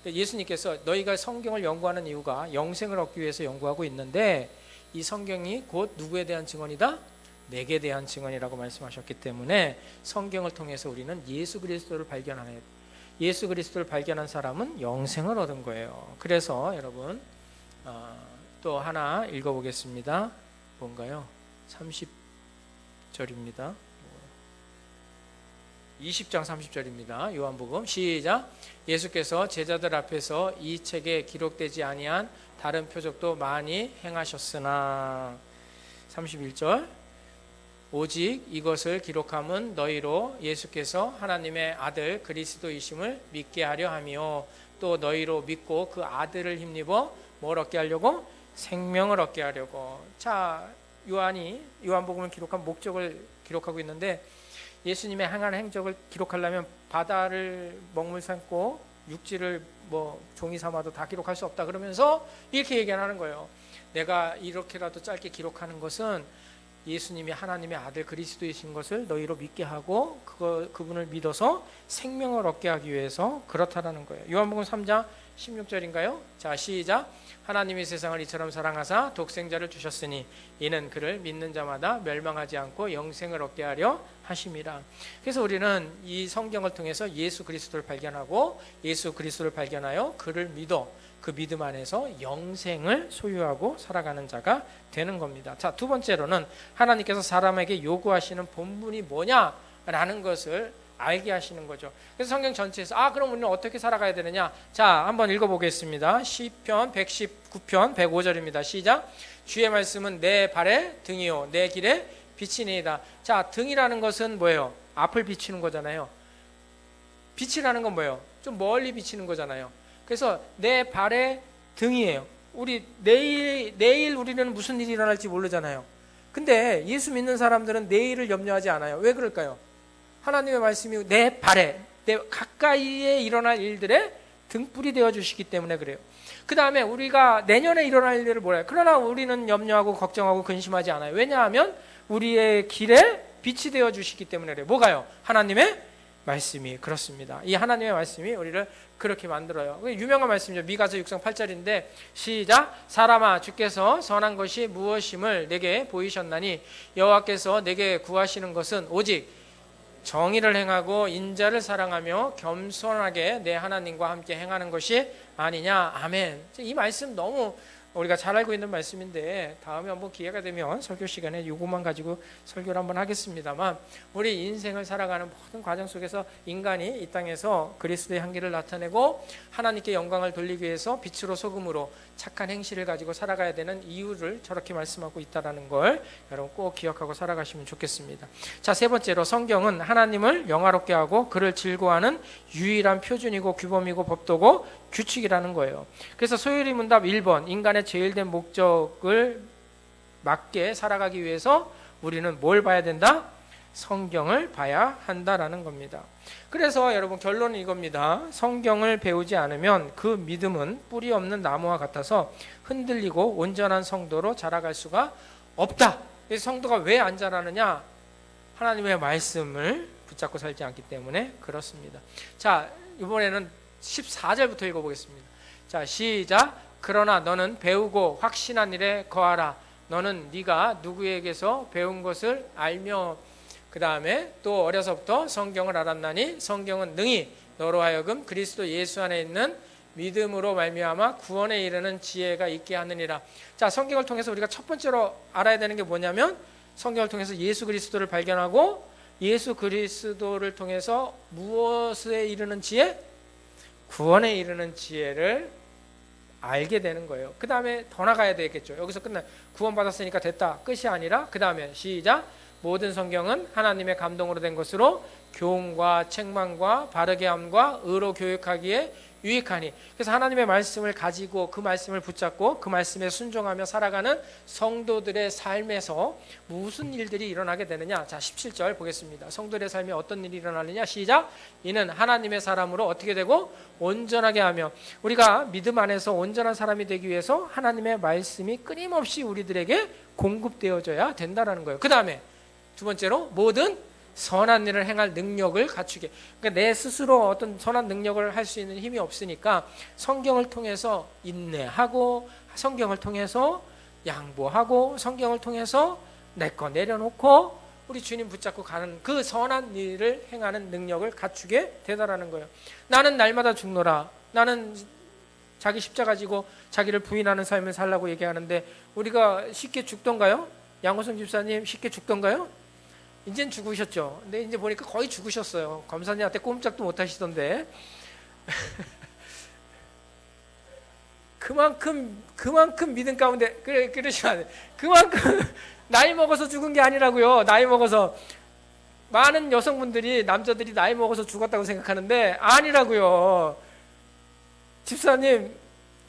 예수님께서 너희가 성경을 연구하는 이유가 영생을 얻기 위해서 연구하고 있는데, 이 성경이 곧 누구에 대한 증언이다? 내게 대한 증언이라고 말씀하셨기 때문에 성경을 통해서 우리는 예수 그리스도를 발견하는, 예수 그리스도를 발견한 사람은 영생을 얻은 거예요. 그래서 여러분 또 하나 읽어보겠습니다. 뭔가요? 30절입니다. 20장 30절입니다. 요한복음 시작. 예수께서 제자들 앞에서 이 책에 기록되지 아니한 다른 표적도 많이 행하셨으나, 31절, 오직 이것을 기록함은 너희로 예수께서 하나님의 아들 그리스도이심을 믿게 하려 함이요, 또 너희로 믿고 그 아들을 힘입어 뭘 얻게 하려고? 생명을 얻게 하려고. 자, 요한복음을 기록한 목적을 기록하고 있는데, 예수님의 행한 행적을 기록하려면 바다를 먹물 삼고 육지를 종이 삼아도 다 기록할 수 없다 그러면서 이렇게 얘기하는 거예요. 내가 이렇게라도 짧게 기록하는 것은 예수님이 하나님의 아들 그리스도이신 것을 너희로 믿게 하고 그분을 믿어서 생명을 얻게 하기 위해서 그렇다라는 거예요. 요한복음 3장 16절인가요? 자, 시작. 하나님이 세상을 이처럼 사랑하사 독생자를 주셨으니 이는 그를 믿는 자마다 멸망하지 않고 영생을 얻게 하려 하심이라. 그래서 우리는 이 성경을 통해서 예수 그리스도를 발견하고 예수 그리스도를 발견하여 그를 믿어 그 믿음 안에서 영생을 소유하고 살아가는 자가 되는 겁니다. 자, 두 번째로는 하나님께서 사람에게 요구하시는 본분이 뭐냐라는 것을 알게 하시는 거죠. 그래서 성경 전체에서 그럼 우리는 어떻게 살아가야 되느냐? 자, 한번 읽어보겠습니다. 시편 119편 105절입니다. 시작. 주의 말씀은 내 발의 등이요 내 길의 빛이니이다. 자, 등이라는 것은 뭐예요? 앞을 비추는 거잖아요. 빛이라는 건 뭐예요? 좀 멀리 비치는 거잖아요. 그래서 내 발의 등이에요. 우리 내일 우리는 무슨 일이 일어날지 모르잖아요. 근데 예수 믿는 사람들은 내일을 염려하지 않아요. 왜 그럴까요? 하나님의 말씀이 내 발에, 내 가까이에 일어날 일들의 등불이 되어 주시기 때문에 그래요. 그 다음에 우리가 내년에 일어날 일을 몰라요. 그러나 우리는 염려하고 걱정하고 근심하지 않아요. 왜냐하면 우리의 길에 빛이 되어 주시기 때문에 그래요. 뭐가요? 하나님의 말씀이 그렇습니다. 이 하나님의 말씀이 우리를 그렇게 만들어요. 유명한 말씀이죠. 미가서 6장 8절인데 시작. 사람아 주께서 선한 것이 무엇임을 내게 보이셨나니 여호와께서 내게 구하시는 것은 오직 정의를 행하고 인자를 사랑하며 겸손하게 내 하나님과 함께 행하는 것이 아니냐. 아멘. 이 말씀 너무 우리가 잘 알고 있는 말씀인데 다음에 한번 기회가 되면 설교 시간에 이것만 가지고 설교를 한번 하겠습니다만, 우리 인생을 살아가는 모든 과정 속에서 인간이 이 땅에서 그리스도의 향기를 나타내고 하나님께 영광을 돌리기 위해서 빛으로 소금으로 착한 행실을 가지고 살아가야 되는 이유를 저렇게 말씀하고 있다는 걸 여러분 꼭 기억하고 살아가시면 좋겠습니다. 자, 세 번째로 성경은 하나님을 영화롭게 하고 그를 즐거워하는 유일한 표준이고 규범이고 법도고 규칙이라는 거예요. 그래서 소요리 문답 1번, 인간의 제일된 목적을 맞게 살아가기 위해서 우리는 뭘 봐야 된다? 성경을 봐야 한다라는 겁니다. 그래서 여러분 결론은 이겁니다. 성경을 배우지 않으면 그 믿음은 뿌리 없는 나무와 같아서 흔들리고 온전한 성도로 자라갈 수가 없다. 성도가 왜 안 자라느냐? 하나님의 말씀을 붙잡고 살지 않기 때문에 그렇습니다. 자, 이번에는 14절부터 읽어보겠습니다. 자, 시작. 그러나 너는 배우고 확신한 일에 거하라. 너는 네가 누구에게서 배운 것을 알며. 그 다음에 또 어려서부터 성경을 알았나니 성경은 능히 너로 하여금 그리스도 예수 안에 있는 믿음으로 말미암아 구원에 이르는 지혜가 있게 하느니라. 자, 성경을 통해서 우리가 첫 번째로 알아야 되는 게 뭐냐면 성경을 통해서 예수 그리스도를 발견하고 예수 그리스도를 통해서 무엇에 이르는 지혜? 구원에 이르는 지혜를 알게 되는 거예요. 그 다음에 더 나가야 되겠죠. 여기서 구원 받았으니까 됐다 끝이 아니라 그 다음에 시작. 모든 성경은 하나님의 감동으로 된 것으로 교훈과 책망과 바르게 함과 의로 교육하기에 유익하니. 그래서 하나님의 말씀을 가지고 그 말씀을 붙잡고 그 말씀에 순종하며 살아가는 성도들의 삶에서 무슨 일들이 일어나게 되느냐. 자, 17절 보겠습니다. 성도들의 삶에 어떤 일이 일어나느냐. 시작. 이는 하나님의 사람으로 어떻게 되고 온전하게 하며. 우리가 믿음 안에서 온전한 사람이 되기 위해서 하나님의 말씀이 끊임없이 우리들에게 공급되어져야 된다는 거예요. 그 다음에 두 번째로 모든 선한 일을 행할 능력을 갖추게. 그러니까 내 스스로 어떤 선한 능력을 할 수 있는 힘이 없으니까 성경을 통해서 인내하고 성경을 통해서 양보하고 성경을 통해서 내 거 내려놓고 우리 주님 붙잡고 가는 그 선한 일을 행하는 능력을 갖추게 되다라는 거예요. 나는 날마다 죽노라. 나는 자기 십자가 지고 자기를 부인하는 삶을 살라고 얘기하는데 우리가 쉽게 죽던가요? 양호성 집사님 쉽게 죽던가요? 이제는 죽으셨죠. 근데 이제 보니까 거의 죽으셨어요. 검사님한테 꼼짝도 못 하시던데. 그만큼 믿음 가운데 그러시면 안 돼. 그만큼 나이 먹어서 죽은 게 아니라고요. 나이 먹어서 많은 여성분들이 남자들이 나이 먹어서 죽었다고 생각하는데 아니라고요. 집사님,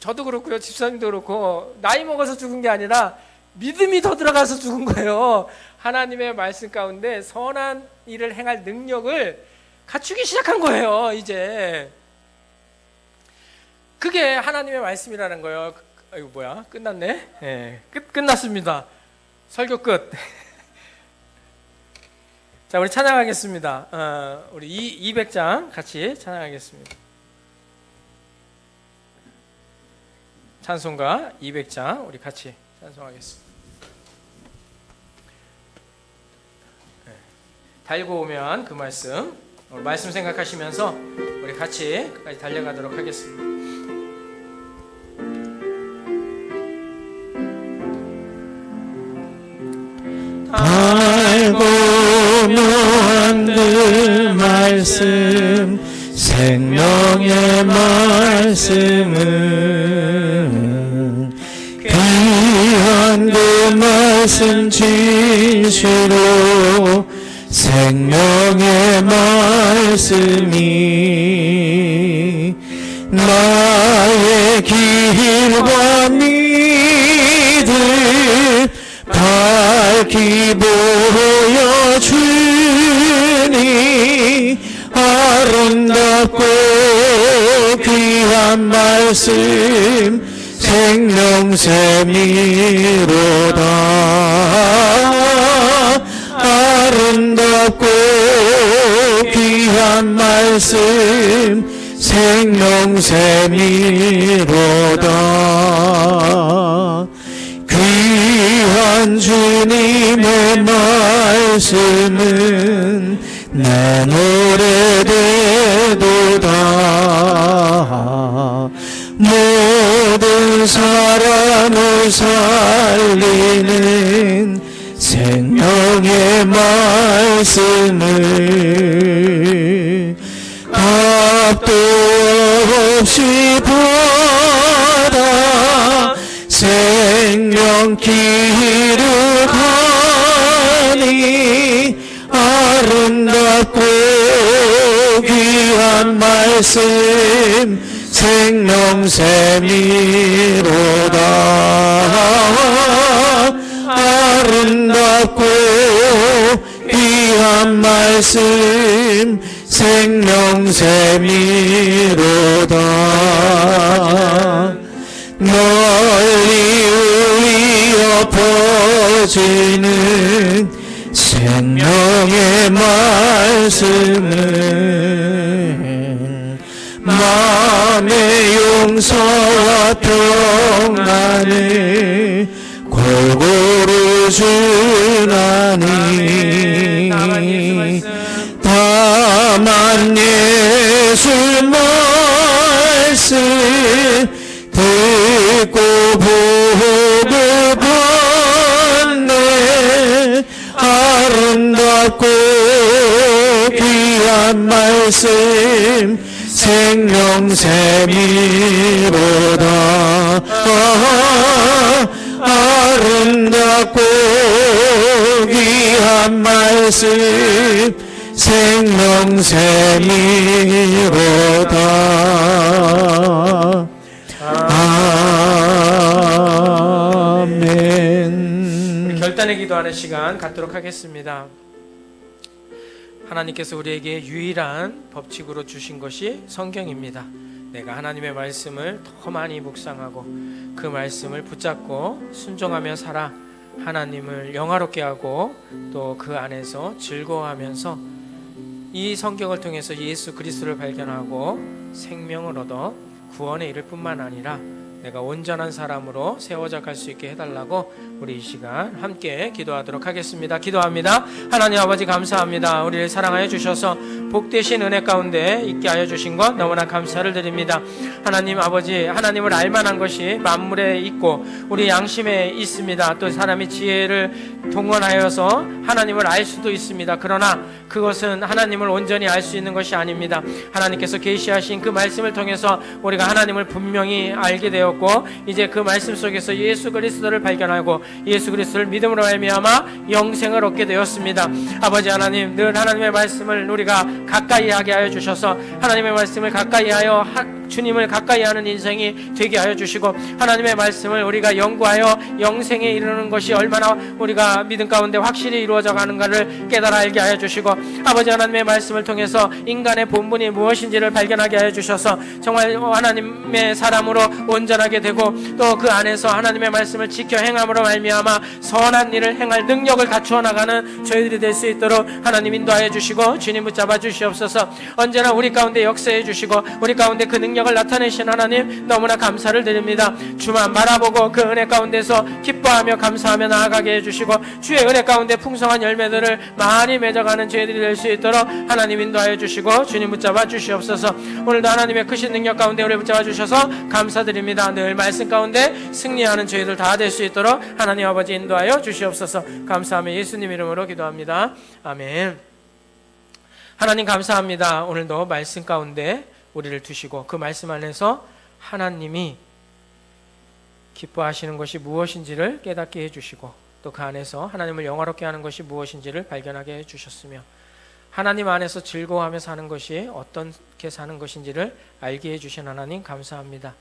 저도 그렇고요. 집사님도 그렇고 나이 먹어서 죽은 게 아니라 믿음이 더 들어가서 죽은 거예요. 하나님의 말씀 가운데 선한 일을 행할 능력을 갖추기 시작한 거예요. 이제 그게 하나님의 말씀이라는 거예요. 이거 뭐야? 끝났네. 네, 끝났습니다. 설교 끝. 자, 우리 찬양하겠습니다. 우리 200장 같이 찬양하겠습니다. 찬송가 200장 우리 같이 찬송하겠습니다. 달고 오면 그 말씀 생각하시면서 우리 같이 끝까지 달려가도록 하겠습니다. 달고 오면 그 말씀 생명의 말씀은 귀한 그 말씀 말씀 진실로 생명의 말씀이 나의 길과 믿음 밝히 보여주니 아름답고 귀한 말씀 생명샘이로다. 아름답고 귀한 말씀 생명샘이로다. 귀한 주님의 말씀은 내 노래되도다. 모든 사람을 살리는 생명의 말씀을 값도 없이 받아 생명 기르가니 아름답고 귀한 말씀 생명샘이로다. 아름답고 귀한 말씀 생명샘이로다. 널리 울려 퍼지는 생명의 말씀은 마음의 용서와 평안을 골고루 주나니 다만 예수 말씀 듣고 복을 받네. 아름답고 귀한 말씀 생명샘이로다. 아름답고 귀한 말씀 생명샘이로다. 아멘. 우리 결단의 기도하는 시간 갖도록 하겠습니다. 하나님께서 우리에게 유일한 법칙으로 주신 것이 성경입니다. 내가 하나님의 말씀을 더 많이 묵상하고 그 말씀을 붙잡고 순종하며 살아 하나님을 영화롭게 하고 또 그 안에서 즐거워하면서 이 성경을 통해서 예수 그리스도를 발견하고 생명을 얻어 구원에 이를 뿐만 아니라 내가 온전한 사람으로 세워져 갈 수 있게 해달라고 우리 이 시간 함께 기도하도록 하겠습니다. 기도합니다. 하나님 아버지 감사합니다. 우리를 사랑하여 주셔서 복되신 은혜 가운데 있게 하여 주신 것 너무나 감사를 드립니다. 하나님 아버지, 하나님을 알만한 것이 만물에 있고 우리 양심에 있습니다. 또 사람이 지혜를 동원하여서 하나님을 알 수도 있습니다. 그러나 그것은 하나님을 온전히 알 수 있는 것이 아닙니다. 하나님께서 계시하신 그 말씀을 통해서 우리가 하나님을 분명히 알게 되었고 이제 그 말씀 속에서 예수 그리스도를 발견하고 예수 그리스도를 믿음으로 말미암아 영생을 얻게 되었습니다. 아버지 하나님, 늘 하나님의 말씀을 우리가 가까이 하게 하여 주셔서 하나님의 말씀을 가까이 하여 주님을 가까이 하는 인생이 되게 하여 주시고 하나님의 말씀을 우리가 연구하여 영생에 이르는 것이 얼마나 우리가 믿음 가운데 확실히 이루어져 가는가를 깨달아 알게 하여 주시고 아버지 하나님의 말씀을 통해서 인간의 본분이 무엇인지를 발견하게 하여 주셔서 정말 하나님의 사람으로 온전하게 되고 또 그 안에서 하나님의 말씀을 지켜 행함으로 말미암아 선한 일을 행할 능력을 갖추어 나가는 저희들이 될 수 있도록 하나님 인도하여 주시고 주님 붙잡아 주시옵소서. 언제나 우리 가운데 역사해 주시고 우리 가운데 그 능력을 나타내신 하나님 너무나 감사를 드립니다. 주만 바라보고 그 은혜 가운데서 기뻐하며 감사하며 나아가게 해주시고 주의 은혜 가운데 풍성한 열매들을 많이 맺어가는 저희들이 될 수 있도록 하나님 인도하여 주시고 주님 붙잡아 주시옵소서. 오늘도 하나님의 크신 능력 가운데 우리 붙잡아 주셔서 감사드립니다. 늘 말씀 가운데 승리하는 저희들 다 될 수 있도록 하나님 아버지 인도하여 주시옵소서. 감사하며 예수님 이름으로 기도합니다. 아멘. 하나님 감사합니다. 오늘도 말씀 가운데 우리를 두시고 그 말씀 안에서 하나님이 기뻐하시는 것이 무엇인지를 깨닫게 해주시고 또 그 안에서 하나님을 영화롭게 하는 것이 무엇인지를 발견하게 해주셨으며 하나님 안에서 즐거워하며 사는 것이 어떻게 사는 것인지를 알게 해주신 하나님 감사합니다.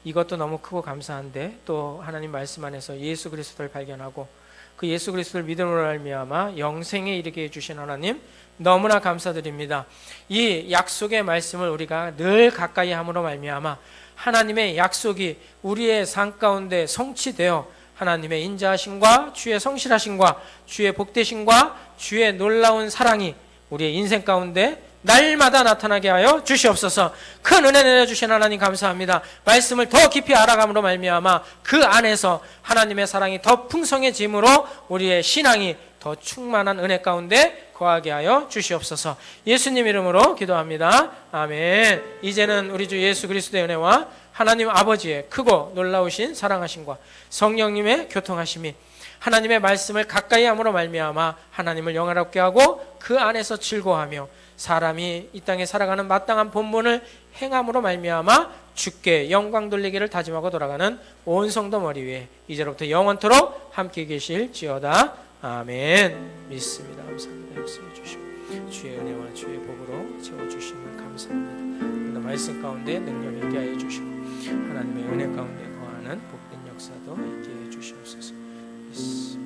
이것도 너무 크고 감사한데 또 하나님 말씀 안에서 예수 그리스도를 발견하고 그 예수 그리스도를 믿음으로 말미암아 영생에 이르게 해주신 하나님 너무나 감사드립니다. 이 약속의 말씀을 우리가 늘 가까이 함으로 말미암아 하나님의 약속이 우리의 삶 가운데 성취되어 하나님의 인자하심과 주의 성실하심과 주의 복되심과 주의 놀라운 사랑이 우리의 인생 가운데 날마다 나타나게 하여 주시옵소서. 큰 은혜 내려주신 하나님 감사합니다. 말씀을 더 깊이 알아감으로 말미암아 그 안에서 하나님의 사랑이 더 풍성해짐으로 우리의 신앙이 더 충만한 은혜 가운데 거하게 하여 주시옵소서. 예수님 이름으로 기도합니다. 아멘. 이제는 우리 주 예수 그리스도의 은혜와 하나님 아버지의 크고 놀라우신 사랑하심과 성령님의 교통하심이 하나님의 말씀을 가까이 함으로 말미암아 하나님을 영화롭게 하고 그 안에서 즐거워하며 사람이 이 땅에 살아가는 마땅한 본분을 행함으로 말미암아 주께 영광 돌리기를 다짐하고 돌아가는 온 성도 머리 위에 이제로부터 영원토록 함께 계실지어다. 아멘. 믿습니다. 감사합니다. 역사해 주시고 주의 은혜와 주의 복으로 채워주심을 감사합니다. 말씀 가운데 능력 있게 하여 주시고 하나님의 은혜 가운데 거하는 복된 역사도 있게 해 주시옵소서.